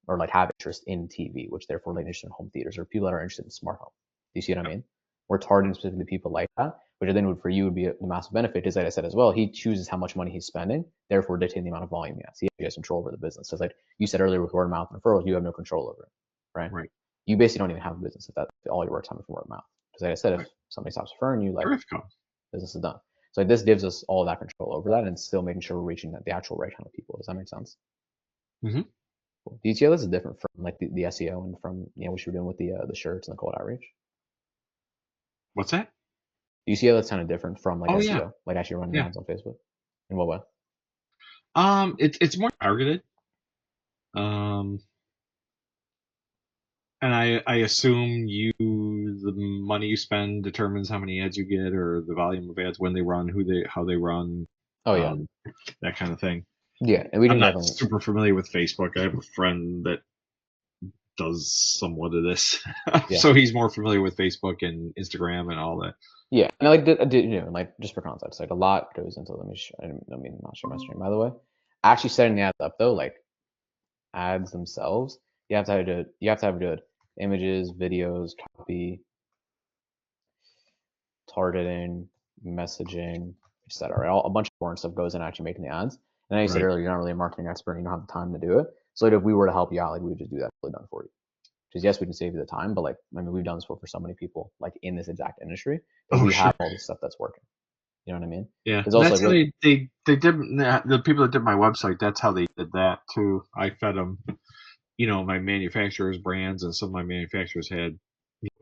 or like have interest in TV, which therefore like interested in home theaters, or people that are interested in smart home. Do you see what I mean? We're targeting specifically people like that, which then would for you would be a massive benefit, because like I said as well, he chooses how much money he's spending, therefore dictating the amount of volume he has. He has control over the business. So it's like you said earlier with word of mouth and referrals, you have no control over it, right? Right. You basically don't even have a business if that all your work time is from word of mouth. Because like I said, if somebody stops referring you, like business is done. So like this gives us all that control over that, and still making sure we're reaching the actual right kind of people. Does that make sense? Mm-hmm. Cool. Do you see how this is different from like the SEO and from what you were doing with the shirts and the cold outreach? What's that? Do you see how that's kind of different from like SEO, like actually running ads on Facebook? In what way? It's more targeted. And I assume the money you spend determines how many ads you get, or the volume of ads, when they run, how they run. Oh yeah, that kind of thing. Yeah, and we I'm not super familiar with Facebook. I have a friend that does somewhat of this, so he's more familiar with Facebook and Instagram and all that. Yeah, and like just for context, like a lot goes into. Let me not share my screen, by the way. Actually setting the ads up though, like ads themselves, you have to have good images, videos, copy, targeting, messaging, etc. Right? A bunch of foreign stuff goes in actually making the ads. And I said earlier, you're not really a marketing expert, and you don't have the time to do it. So like if we were to help you out, like we would just do that fully done for you. Because yes, we can save you the time, but like I mean, we've done this for so many people like in this exact industry that we have all this stuff that's working. You know what I mean? Yeah. That's like, how they did the people that did my website. That's how they did that too. I fed them, my manufacturers' brands, and some of my manufacturers had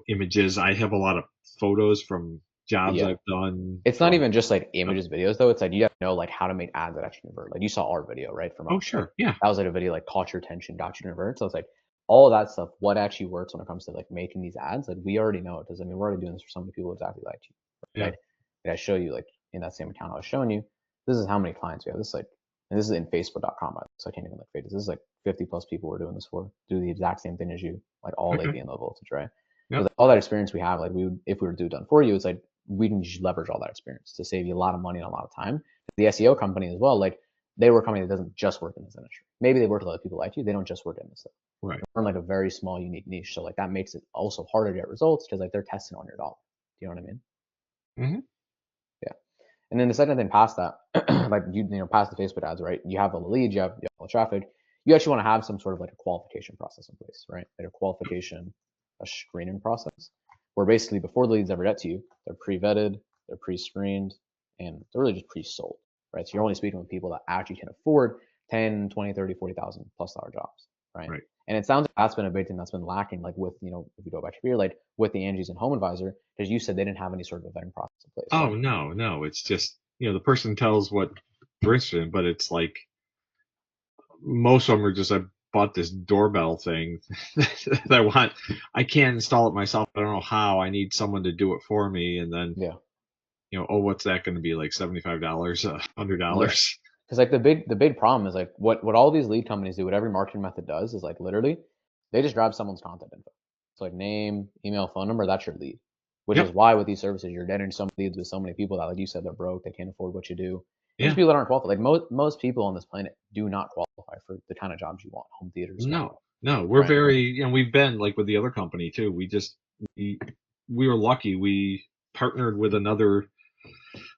images. I have a lot of photos from jobs I've done. It's not even just like images, videos though. It's like you have to know like how to make ads that actually convert. Like you saw our video, right? From yeah. That was like a video like caught your attention, got you to convert. So it's like all that stuff. What actually works when it comes to like making these ads? Like we already know it, because I mean we're already doing this for so many people exactly like you. Right? Yeah. I show you like in that same account I was showing you. This is how many clients we have. This is like, and this is in Facebook.com. So I can't even like fake this. This is like 50 plus people we're doing this for. Do the exact same thing as you, like all AV and low voltage, right? Yep. Like, all that experience we have, like if we were to do it done for you, it's like we can just leverage all that experience to save you a lot of money and a lot of time. The SEO company as well, like they were a company that doesn't just work in this industry. Maybe they work with other people like you. They don't just work in this stuff. Right. They're in like a very small, unique niche. So like that makes it also harder to get results, because like they're testing on your dollar. Do you know what I mean? Mm-hmm. Yeah. And then the second thing past that, like past the Facebook ads, right? You have all the leads, you have all the traffic. You actually want to have some sort of like a qualification process in place, right? Like a screening process, where basically before the leads ever get to you, they're pre-vetted, they're pre-screened, and they're really just pre-sold, right? So you're only speaking with people that actually can afford 10, 20, 30, 40,000 plus dollar jobs, right? Right. And it sounds like that's been a big thing that's been lacking, like with, if you go back to your, like with the Angie's and Home Advisor, because you said they didn't have any sort of a vetting process in place, Oh, right? no. It's just, the person tells what they're interested in, but it's like most of them are just, I bought this doorbell thing that I want. I can't install it myself. I don't know how. I need someone to do it for me. And then, Yeah. oh, what's that going to be, like $75, Yeah. $100? Because like the big problem is like what all these lead companies do, what every marketing method does is like literally they just grab someone's contact info. It's like name, email, phone number, that's your lead. Which is Yep. why with these services you're getting some leads with so many people that, like you said, they're broke, they can't afford what you do. And just Yeah. people that aren't qualified. Like most people on this planet do not qualify for the kind of jobs you want, home theaters, No. We're right? very, we've been like with the other company too. We were lucky. We partnered with another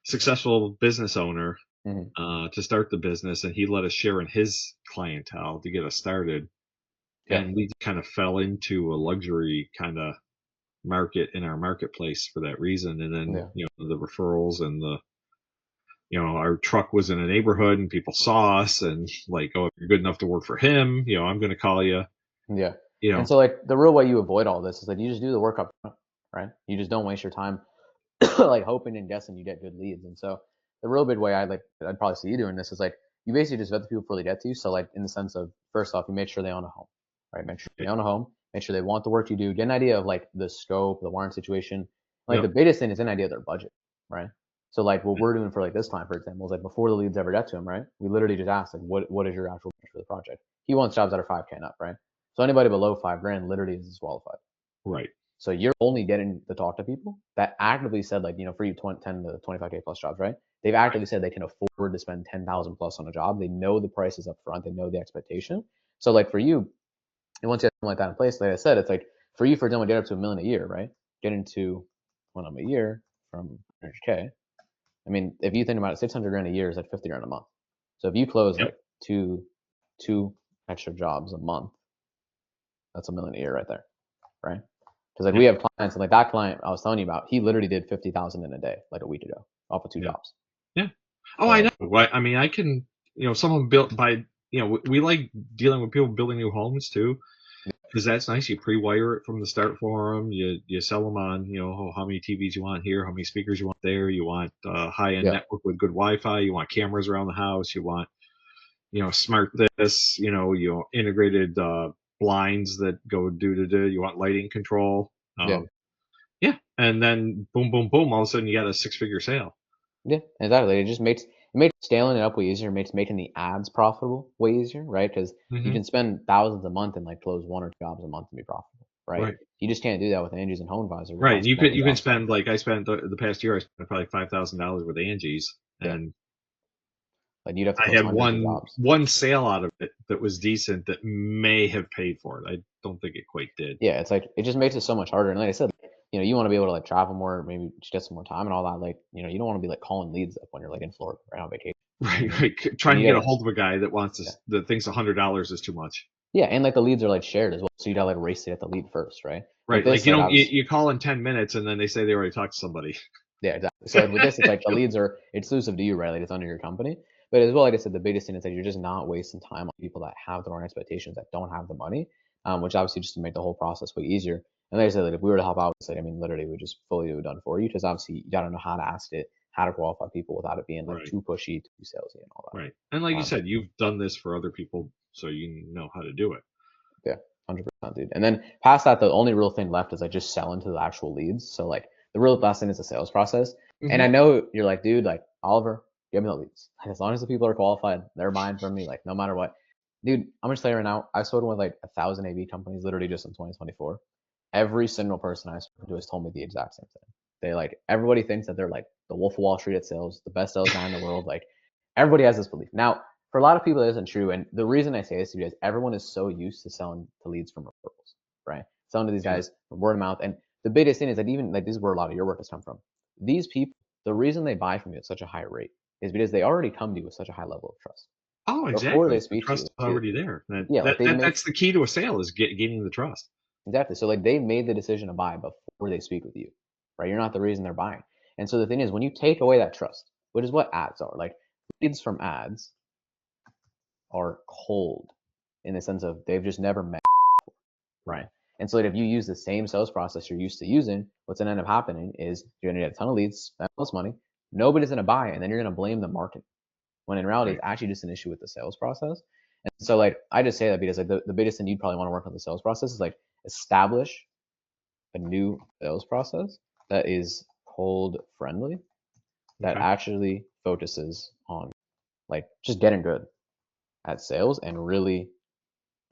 successful business owner Hmm. to start the business, and he let us share in his clientele to get us started. Yeah. And we kind of fell into a luxury kind of market in our marketplace for that reason. And then, Yeah. the referrals and our truck was in a neighborhood and people saw us and like, oh, if you're good enough to work for him, I'm going to call you, Yeah. you And know, so like the real way you avoid all this is like you just do the work up front, right? You just don't waste your time like hoping and guessing you get good leads. And so the real big way I'd probably see you doing this is like you basically just vet the people before they get to you. So like in the sense of first off, you make sure they own a home, right? Make sure they own a home, make sure they want the work you do, get an idea of like the scope, the warrant situation. Like yep, the biggest thing is an idea of their budget, right? So like what we're doing for like this client, for example, is like before the leads ever get to him, right? We literally just ask like what is your actual budget for the project? He wants jobs that are 5K and up, right? So anybody below 5 grand literally is disqualified. right, So you're only getting to talk to people that actively said like, for you 10 to 25K plus jobs, right? They've actively said they can afford to spend 10,000 plus on a job. They know the prices up front. They know the expectation. So like for you, and once you have something like that in place, like I said, it's like for you, for example, get up to $1 million a year, right? Getting to a year from 100K. I mean, if you think about it, 600 grand a year is like 50 grand a month. So if you close yep, like two extra jobs a month, that's $1 million a year right there, right? Because like we yep, have clients, and like that client I was telling you about, he literally did 50,000 in a day, like a week ago, off of two yeah, jobs. yeah. Oh, I So know. I mean, I can, someone built by, we like dealing with people building new homes too, because that's nice. You pre-wire it from the start for them. You sell them on, how many TVs you want here, how many speakers you want there. You want high-end yeah, network with good Wi-Fi. You want cameras around the house. You want, smart this. Integrated blinds that go do. You want lighting control. yeah, Yeah, and then boom, boom, boom. All of a sudden, you got a six-figure sale. yeah, exactly. It makes scaling it up way easier. It makes making the ads profitable way easier, right? Because you Hmm. can spend thousands a month and like close one or two jobs a month and be profitable, right? Right. You just can't do that with Angie's and Home Advisor Right. without You spending can the you can jobs. spend like I spent the past year. I spent probably $5,000 with Angie's, Yeah, and like you'd have to I close had hundreds of one jobs. one sale out of it that was decent that may have paid for it. I don't think it quite did. Yeah, it's like it just makes it so much harder. And like I said, you want to be able to like travel more, maybe just get some more time and all that. Like, you don't want to be like calling leads up when you're like in Florida or on vacation. You know what I Right. mean? Right. And Trying to you get a gotta, hold of a guy that yeah, that thinks $100 is too much. yeah, and like the leads are like shared as well, so you gotta like race to get the lead first, right? With Right. Like this, you like don't I was, you call in 10 minutes and then they say they already talked to somebody. yeah, exactly. So like with this, it's like the leads are exclusive to you, right? Like it's under your company. But as well, like I said, the biggest thing is that you're just not wasting time on people that have their own expectations that don't have the money, which obviously just to make the whole process way easier. And like I said, like if we were to help out with this, like, I mean, literally, we just fully do it done for you because obviously you gotta know how to ask it, how to qualify people without it being like Right. too pushy, too salesy, and all Right. And like that. you said, you've done this for other people, so you know how to do it. Yeah, 100%, dude. And then past that, the only real thing left is like just selling to the actual leads. So like the real last thing is the sales process. And I Hmm. know you're like, dude, like Oliver, give me the leads. Like, as long as the people are qualified, they're buying from me, like no matter what. Dude, I'm just telling you right now, I've spoken with like 1,000 AV companies literally just in 2024. Every single person I've spoken to has told me the exact same thing. They like everybody thinks that they're like the Wolf of Wall Street at sales, the best sales guy in the world. Like everybody has this belief. Now, for a lot of people, that isn't true. And the reason I say this is because everyone is so used to selling to leads from referrals, right? Selling to these Yeah. guys from word of mouth. And the biggest thing is that even like this is where a lot of your work has come from. These people, the reason they buy from you at such a high rate is because they already come to you with such a high level of trust. Oh, Before they exactly. The speak to trust you, is already there. yeah, like they've made That's the key to a sale is gaining the trust. exactly. So like they made the decision to buy before they speak with you, right? You're not the reason they're buying. And so the thing is, when you take away that trust, which is what ads are. Like leads from ads are cold in the sense of they've just never met. Right. And so like, if you use the same sales process you're used to using, what's gonna end up happening is you're gonna get a ton of leads, spend all this money, nobody's gonna buy it, and then you're gonna blame the market. When in reality, Right. it's actually just an issue with the sales process. And so like I just say that because like the biggest thing you'd probably want to work on the sales process is like establish a new sales process that is cold friendly, that Okay. actually focuses on like just getting good at sales and really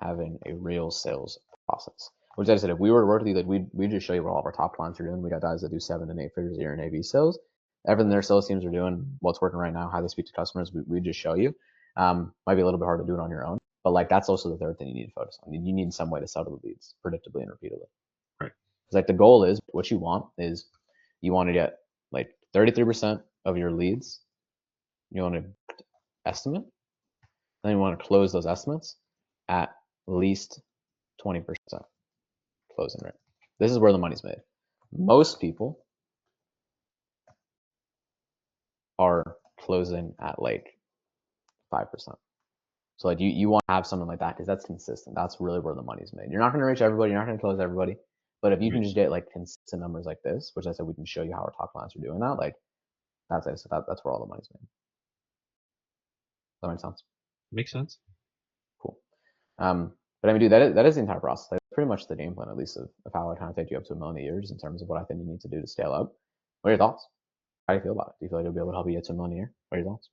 having a real sales process. Which, as I said, if we were to work with you, like we'd just show you what all of our top clients are doing. We got guys that do 7 and 8 figures a year in AV sales. Everything their sales teams are doing, what's working right now, how they speak to customers, we just show you. Might be a little bit hard to do it on your own, but like that's also the third thing you need to focus on. You need some way to settle the leads predictably and repeatedly. Right. Because like the goal is, what you want is, you want to get like 33% of your leads. You want to estimate, then you want to close those estimates at least 20% closing rate. This is where the money's made. Most people are closing at like 5%. So like you want to have something like that because that's consistent. That's really where the money's made. You're not going to reach everybody. You're not going to close everybody. But if you can Right. just get like consistent numbers like this, which I said we can show you how our top clients are doing that, like that's it. So that's where all the money's made. Does that make sense? Makes sense. Cool. But I mean, dude, that is the entire process. Like, pretty much the game plan, at least, of how I kind of take you up to 1,000,000 years in terms of what I think you need to do to scale up. What are your thoughts? How do you feel about it? Do you feel like you'll be able to help you get to 1,000,000 a year? What are your thoughts?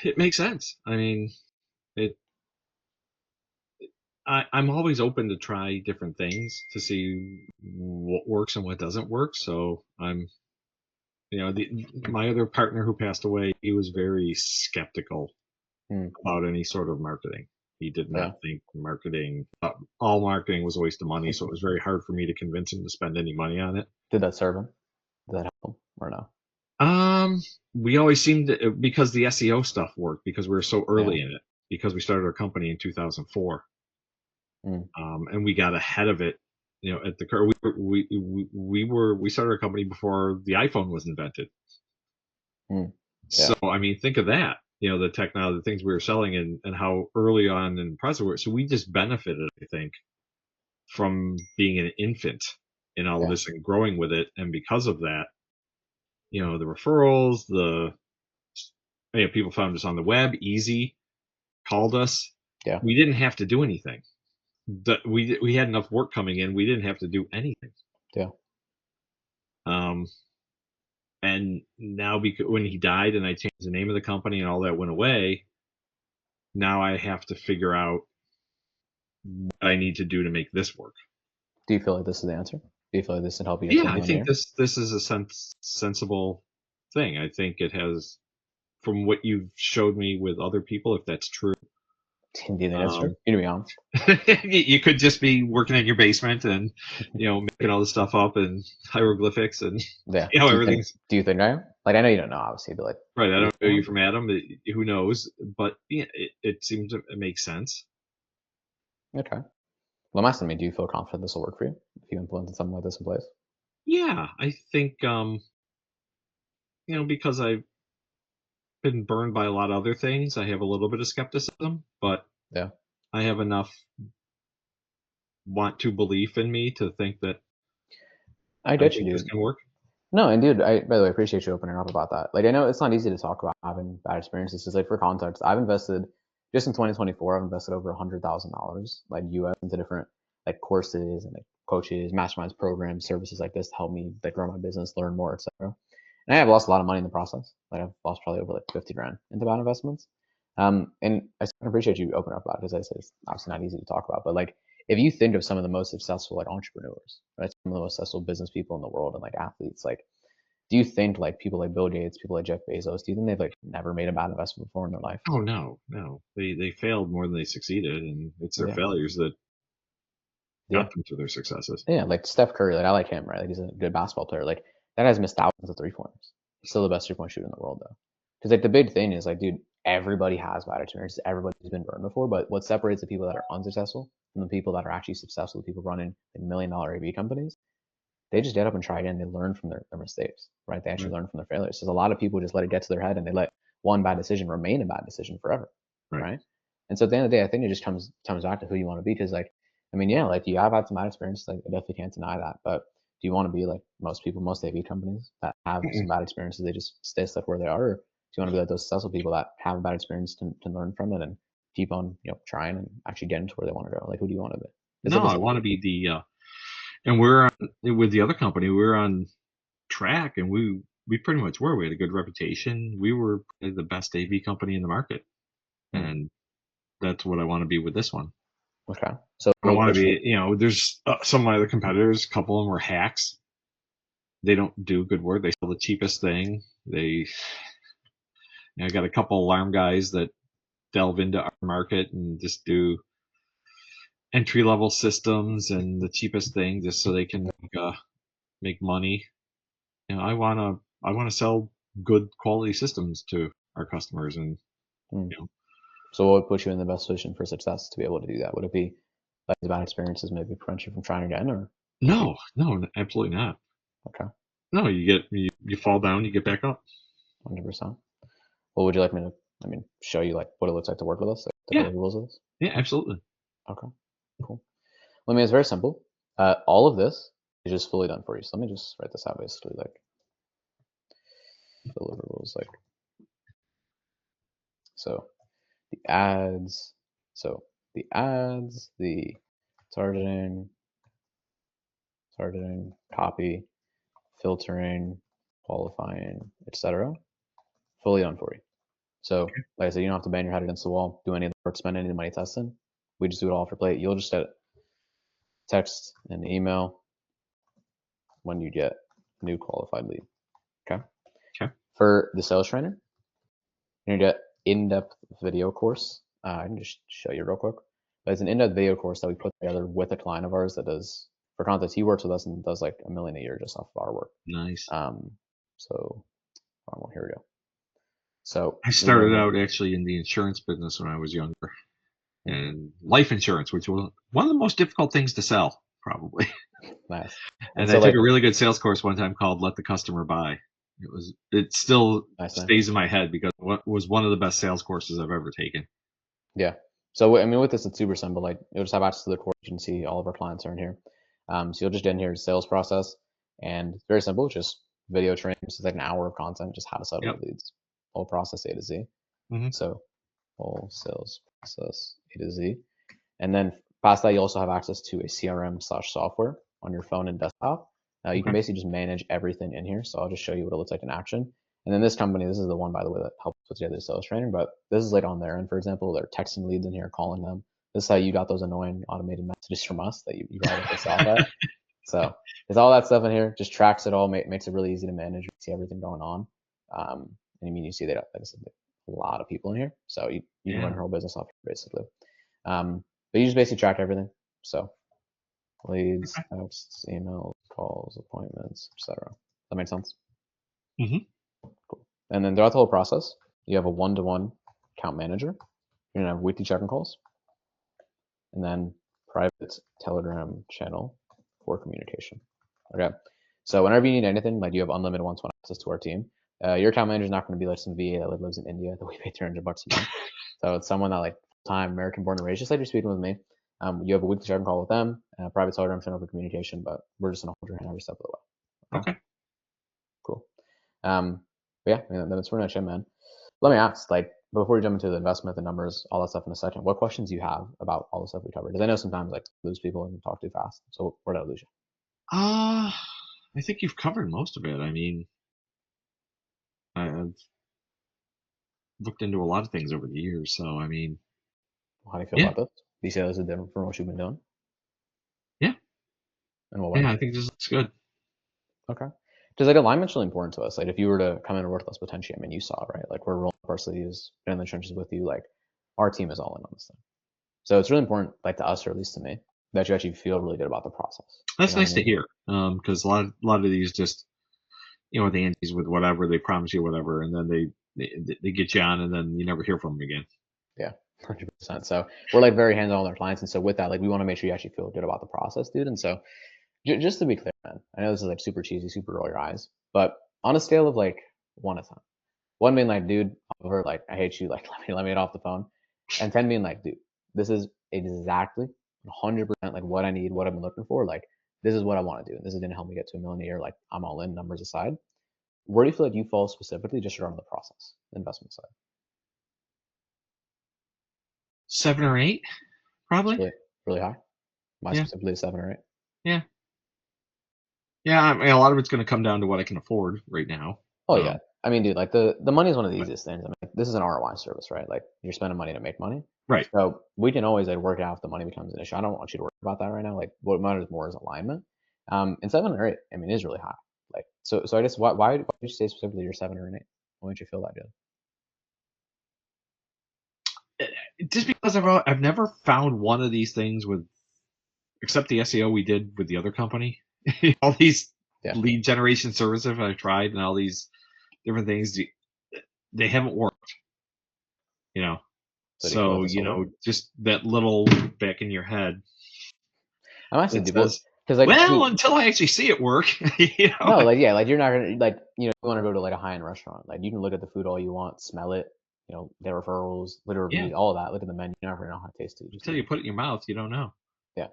It makes sense. I mean, it. I'm always open to try different things to see what works and what doesn't work. So my other partner who passed away, he was very skeptical Hmm. about any sort of marketing. He did Yeah. not think all marketing was a waste of money. So it was very hard for me to convince him to spend any money on it. Did that serve him? Did that help him or no? We always seemed to, because the SEO stuff worked because we were so early Yeah. in it, because we started our company in 2004. Mm. And we got ahead of it, at the curve. We started our company before the iPhone was invented. Mm. So I mean, think of that. The technology, the things we were selling, and how early on in the process we were. So we just benefited, I think, from being an infant in all of this and growing with it. And because of that, the referrals, people found us on the web, easy, called us. Yeah. We didn't have to do anything. We had enough work coming in. We didn't have to do anything. Yeah. And now, because when he died and I changed the name of the company and all that went away, now I have to figure out what I need to do to make this work. Do you feel like this is the answer? Do you feel like this would help you? Yeah, I think this is a sensible thing. I think it has, from what you've showed me with other people, if that's true. Do you think that's true? You to be honest. You could just be working in your basement and making all this stuff up and hieroglyphics and Yeah. everything's. Do you think I am? Like, I know you don't know, obviously, but like. Right, I don't know you from Adam. Who knows? But yeah, it seems to make sense. Okay. Well, I'm asking me, do you feel confident this will work for you if you implemented something like this in place? Yeah, I think because I've been burned by a lot of other things, I have a little bit of skepticism, but yeah, I have enough want to belief in me to think that I get you, this dude. can work. No, and dude, by the way, I appreciate you opening up about that. Like, I know it's not easy to talk about having bad experiences. Just like for context, I've invested just in 2024. I've invested over $100,000 like US into different like courses and like coaches, masterminds, programs, services like this to help me like grow my business, learn more, etc. And I have lost a lot of money in the process. Like I've lost probably over like 50 grand into bad investments. And I appreciate you opening up about it because I said it's obviously not easy to talk about. But like, if you think of some of the most successful like entrepreneurs, right, some of the most successful business people in the world and like athletes, like, do you think like people like Bill Gates, people like Jeff Bezos, do you think they've like never made a bad investment before in their life? Oh no. They failed more than they succeeded, and it's their Yeah. failures that Yeah. got them to their successes. Yeah, like Steph Curry, like I like him, right? Like he's a good basketball player. Like that guy's missed thousands of 3-pointers. Still the best 3-point shooter in the world though. Because like the big thing is like, dude, everybody has bad experiences. Everybody's been burned before. But what separates the people that are unsuccessful from the people that are actually successful, the people running like $1 million AV companies, they just get up and try again. They learn from their mistakes, right? They actually Right. learn from their failures. Because a lot of people just let it get to their head and they let one bad decision remain a bad decision forever, Right. right? And so at the end of the day, I think it just comes back to who you want to be. Because like, I mean, yeah, like you have had some bad experiences. Like I definitely can't deny that. But do you want to be like most people, most AV companies that have some bad experiences, they just stay stuck where they are, or do you want to be like those successful people that have a bad experience to learn from it and keep on, trying and actually getting to where they want to go? Like, who do you want to be? It's No, like I want to be the and we're on, with the other company, we're on track, and we pretty much were. We had a good reputation. We were probably the best AV company in the market, and that's what I want to be with this one. Okay. So I want to be, there's some of my other competitors, a couple of them were hacks. They don't do good work. They sell the cheapest thing. I got a couple alarm guys that delve into our market and just do entry level systems and the cheapest thing just so they can make money. I want to sell good quality systems to our customers, and So what would put you in the best position for success to be able to do that? Would it be like the bad experiences maybe prevent you from trying again, or no, absolutely not. okay, No, you fall down, you get back up. 100%. What would you like me to? I mean, show you like what it looks like to work with us, like the Yeah, rules of this. yeah, absolutely. Okay, cool. Well, I mean, it's very simple. All of this is just fully done for you. So let me just write this out basically, like deliverables, like so the ads, the targeting, copy, filtering, qualifying, etc. Fully done for you. So, like I said, you don't have to bang your head against the wall, do any of the work, spend any of the money testing. We just do it all off your plate. You'll just get text and email when you get new qualified lead. Okay. Okay. For the sales trainer, you're gonna get in-depth video course. I can just show you real quick. But it's an in-depth video course that we put together with a client of ours that does for context. He works with us and does like $1 million a year just off of our work. Nice. So wrong one. Here we go. So I started out actually in the insurance business when I was younger, and life insurance, which was one of the most difficult things to sell, probably. Nice. And so I took a really good sales course one time called "Let the Customer Buy." It still nice, stays in my head because it was one of the best sales courses I've ever taken. Yeah. So I mean, with this, it's super simple. Like you'll just have access to the core agency. All of our clients are in here. So you'll just get in here sales process, and it's very simple. Just video training. It's like an hour of content, just how to set up leads, whole process A to Z. Mm-hmm. So whole sales process A to Z, and then past that, you also have access to a CRM/software on your phone and desktop. You can basically just manage everything in here. So I'll just show you what it looks like in action. And then this company, this is the one, by the way, that helps put together the sales training, but this is like on their end, for example, they're texting leads in here, calling them. This is how you got those annoying automated messages from us that you rather piss off at. So there's all that stuff in here, just tracks it all, makes it really easy to manage. You see everything going on. And I mean, you see that, like I said, a lot of people in here. So you can run your whole business off basically. But you just basically track everything. So leads, texts, emails, calls, appointments, etc. That makes sense? Mm-hmm. Cool. And then throughout the whole process, you have a one-to-one account manager. You're gonna have weekly check-in calls, and then private Telegram channel for communication. Okay. So whenever you need anything, like you have unlimited one-to-one access to our team. Your account manager is not going to be like some VA that lives in India that we pay $300 a month. So it's someone that like full-time American born and raised, just like you're speaking with me. You have a weekly check-in call with them, and a private Telegram channel for communication, but we're just gonna hold your hand every step of the way. Okay. Cool. But yeah, that's pretty much it, man. Let me ask, like, before we jump into the investment, the numbers, all that stuff in a second, what questions do you have about all the stuff we covered? Because I know sometimes like lose people and talk too fast. So where did I lose you? I think you've covered most of it. I mean, I've looked into a lot of things over the years, so I mean, How do you feel about this? Do you say this is different from what you've been doing? Yeah. And what way? Yeah, I think this looks good. Okay. Because like alignment's really important to us. Like if you were to come in and work with us potentially, I mean, you saw, right? Like we're rolling up our sleeves, been in the trenches with you. Like our team is all in on this thing. So it's really important, like to us, or at least to me, that you actually feel really good about the process. That's nice to hear. Because a lot of these just, the antes with whatever, they promise you whatever, and then they get you on, and then you never hear from them again. Yeah, 100%. So we're like very hands-on with our clients, and so with that, like we want to make sure you actually feel good about the process, dude. And so Just to be clear, man, I know this is like super cheesy, super roll your eyes, but on a scale of like 1 to 10, 1 being like, dude, over, like, I hate you, like, let me get off the phone, and 10 being like, dude, this is exactly 100% like what I need, what I've been looking for, like, this is what I want to do, and this is gonna help me get to $1 million a year, like, I'm all in, numbers aside. Where do you feel like you fall specifically, just around the process, the investment side? 7 or 8, It's probably. really high. Why Yeah, specifically 7 or 8? yeah, yeah. I mean, a lot of it's going to come down to what I can afford right now. Oh yeah. I mean, dude, like the money is one of the But easiest things. I mean, like, this is an ROI service, right? Like you're spending money to make money. right. So we can always like work it out if the money becomes an issue. I don't want you to worry about that right now. Like what matters more is alignment. And 7 or 8, I mean, is really high. Like so I guess why did you say specifically you're 7 or 8? Why don't you feel that good? Just because I've never found one of these things with, except the SEO we did with the other company. All these Yeah. lead generation services I've tried and all these different things, they haven't worked. You know, So do you feel like so this will work? just that little back in your head I'm actually that dude, says, because like well, dude, until I actually see it work, no, like yeah, like you're not gonna like you want to go to like a high-end restaurant. Like you can look at the food all you want, smell it, get referrals, literally yeah. reviews, all of that. Look at the menu, you're never gonna know how to taste it. You just Until eat you it. put it in your mouth, you don't know. Yeah.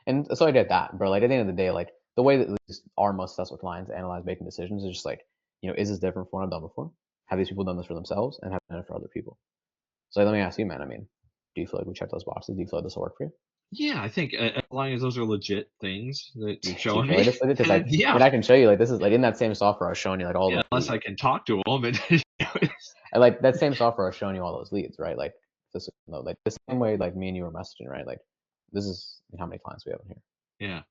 And so I get that, bro. Like at the end of the day, like the way that at least our most successful clients analyze making decisions is just like, is this different from what I've done before? Have these people done this for themselves and have done it for other people? So let me ask you, man. I mean, do you feel like we check those boxes? Do you feel like this will work for you? Yeah, I think as long as those are legit things that you're Do you showing feel like me, this? Because like, yeah, I can show you like this is like in that same software I was showing you like all yeah. those Unless leads. I can talk to them, and And like that same software I was showing you all those leads, right? Like this, like the same way like me and you were messaging, right? Like this is how many clients we have in here? yeah.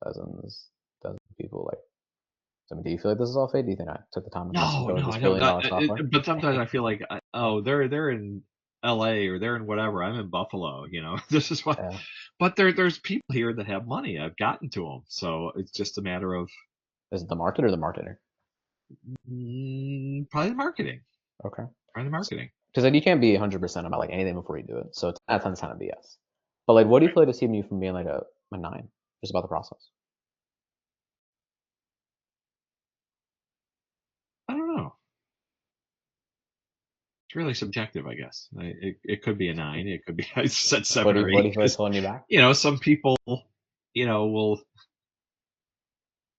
Dozens of people. Like, so I mean, do you feel like this is all fake? Do you think I took the time to mess with No, no, this I don't. billion-dollar software? But sometimes I feel like, oh, they're in L.A. or they're in whatever. I'm in Buffalo. This is what. Yeah. But there's people here that have money. I've gotten to them, so it's just a matter of Is it the market or the marketer? probably the marketing. Okay. Probably the marketing. Because like you can't be 100% about like anything before you do it. So it's not a ton of BS. But like, what do you Right. feel like is keeping you from being like a 9, just about the process? I don't know. It's really subjective, I guess. It could be a 9. It could be, I said 7 or What 8 do you feel like is because holding you back? some people will,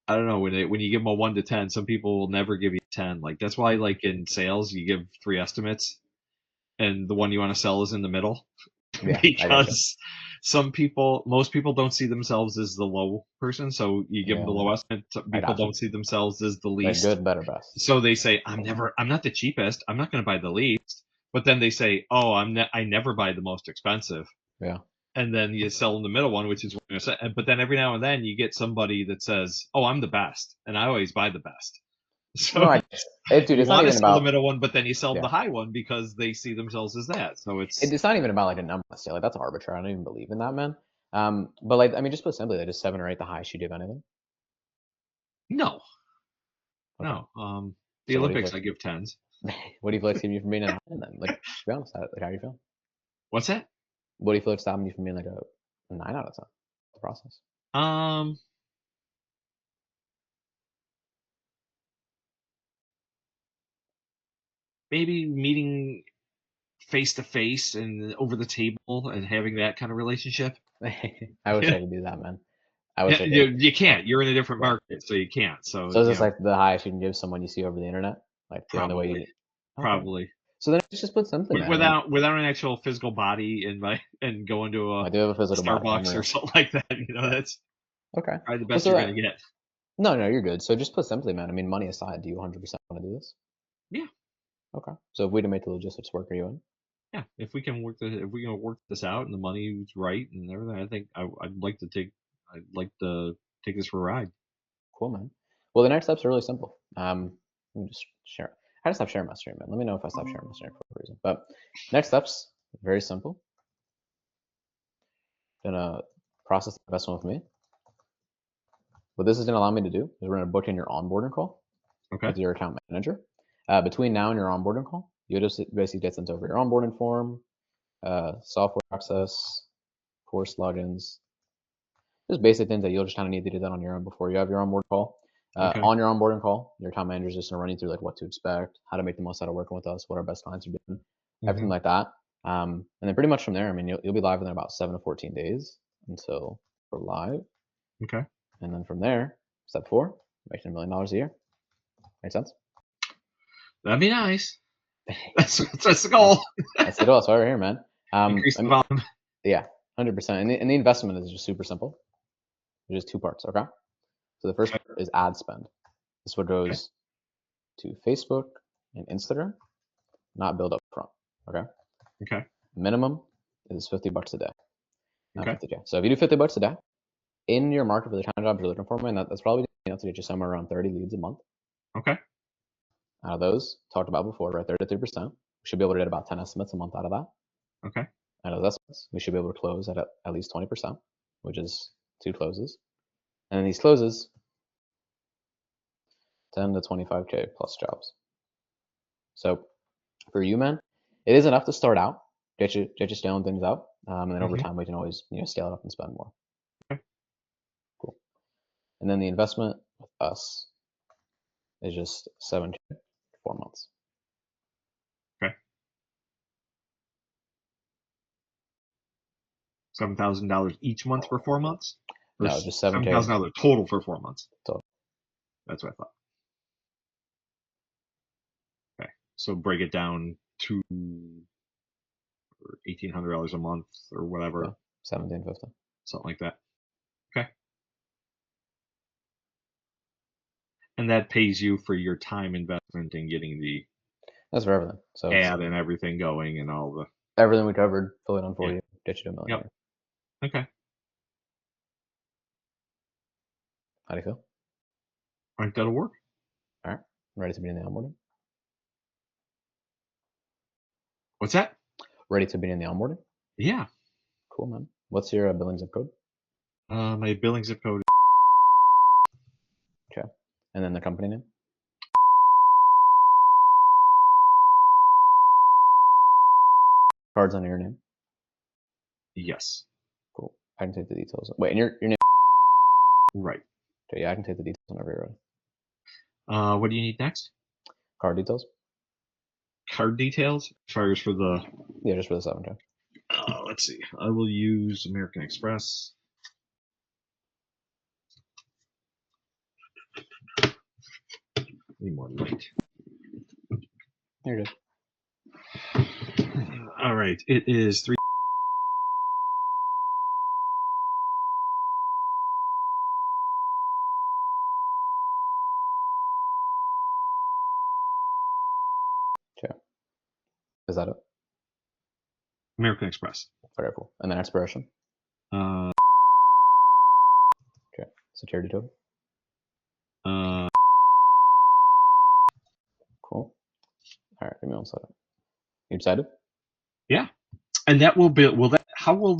I don't know, when you give them a 1 to 10, some people will never give you 10. Like that's why, like in sales, you give 3 estimates, and the one you want to sell is in the middle, Yeah, I got you. because most people don't see themselves as the low person, so you give them the Yeah, low estimate. Some I people got you. don't see themselves as the Like least, good, better, best. so they say, I'm not the cheapest. I'm not going to buy the least. But then they say, oh, I never buy the most expensive. Yeah. And then you sell in the middle one, which is what you're saying. But then every now and then you get somebody that says, "Oh, I'm the best," and I always buy the best. No, So dude, you it's not want to even sell the about, middle one, but then you sell them yeah. the high one because they see themselves as that. So It's not even about like a number necessarily. Like, that's arbitrary. I don't even believe in that, man. But like, I mean, just put simply, like, is 7 or 8 the highest you do of anything? no, Okay. no. The So what do you Olympics, feel I give 10s. like, what do you feel like keeping you from being a 9 then? Like, to be honest, like, how do you feel? What's that? What do you feel like stopping you from being like a 9 out of 10? The process. Um, Maybe meeting face to face and over the table and having that kind of relationship. I wish Yeah, I could do that, man. I wish yeah. I could. You can't. You're in a different Yeah. market, so you can't. So So is this like the highest you can give someone you see over the internet? Like the only way probably, you. Okay. probably. So then just put simply, man. I mean, Without an actual physical body and going to I do have a a physical body. I'm Starbucks or real. something like that. Yeah. That's Okay. probably the Well, best so you're that gonna get. no, you're good. So just put simply, man. I mean, money aside, do you 100% want to do this? Yeah, Okay. So if we to make the logistics work, are you in? yeah. If we can work this out and the money's right and everything, I think I'd like to take this for a ride. Cool, man. Well, the next steps are really simple. Let me just share. I just stop sharing my screen, man. Let me know if I stop sharing my screen for a reason. But next steps, very simple. Gonna process the investment with me. What this is gonna allow me to do is we're gonna book in your onboarding call Okay. with your account manager. Between now and your onboarding call, you'll just basically get sent over your onboarding form, software access, course logins, just basic things that you'll just kind of need to do that on your own before you have your onboard call. Okay. On your onboarding call, your account manager is just gonna run you through like what to expect, how to make the most out of working with us, what our best clients are doing, everything like that. And then pretty much from there, I mean, you'll be live within about 7 to 14 days until we're live. Okay. And then from there, step 4, making $1 million a year. Make sense? That'd be nice. That's the goal. That's the goal. That's why we're here, man. Increase the volume. Yeah, 100%. And the investment is just super simple. There's just 2 parts, okay? So the first part is ad spend. This is what goes to Facebook and Instagram, not build up front, okay? Okay. Minimum is $50 a day. Okay. 50K. So if you do $50 a day in your market for the kind of jobs you're looking for, man, that's probably enough to get you somewhere around 30 leads a month. Okay. Out of those, talked about before, right, 33%. We should be able to get about 10 estimates a month out of that. Okay. Out of those estimates, we should be able to close at least 20%, which is 2 closes. And then these closes, 10 to 25K plus jobs. So for you, man, it is enough to start out, get you scaling things out, and then over time we can always scale it up and spend more. Okay. Cool. And then the investment with us is just 7K for 4 months. Okay. $7,000 each month for 4 months? No, just 7K. $7,000 total for 4 months. Total. That's what I thought. Okay. So break it down to $1,800 a month or whatever. Yeah. 1750. Something like that. Okay. And that pays you for your time investment in getting the That's for everything. So ad and everything going and all the everything we covered, fill it on for you, get you to $1 million. Yep. Okay. How do you feel? I think that'll work. All right. Ready to begin the onboarding? What's that? Ready to begin the onboarding? Yeah. Cool, man. What's your billing zip code? My billing zip code. Okay. And then the company name? Cards under your name? Yes. Cool. I can take the details. Wait, and your name? Right. Okay, yeah, I can take the details whenever you're ready. What do you need next? Card details? Card details? As far as for the... Yeah, just for the 7K. Let's see. I will use American Express. Need more light. You're good. All right. It is 3. Okay. Is that it? American Express. Very cool. And then expiration? Uh, Okay. Security code? uh, Cool. All right, give me one second. You excited? yeah. And that will be, how will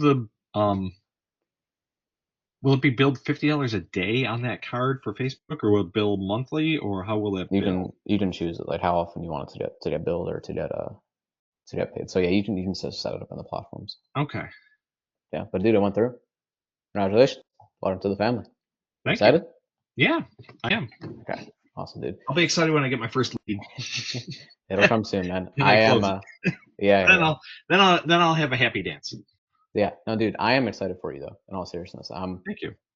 will it be billed $50 a day on that card for Facebook, or will it bill monthly, or how will it bill? You can choose it, like how often you want it to get billed or to get paid. So yeah, you can just set it up on the platforms. Okay. Yeah, but dude, it went through. Congratulations. Welcome to the family. Thank Excited? you. Yeah, I am. Okay. Awesome, dude. I'll be excited when I get my first lead. It'll come soon, man. And I am close yeah. Then I'll have a happy dance. Yeah. No, dude, I am excited for you though, in all seriousness. Thank you.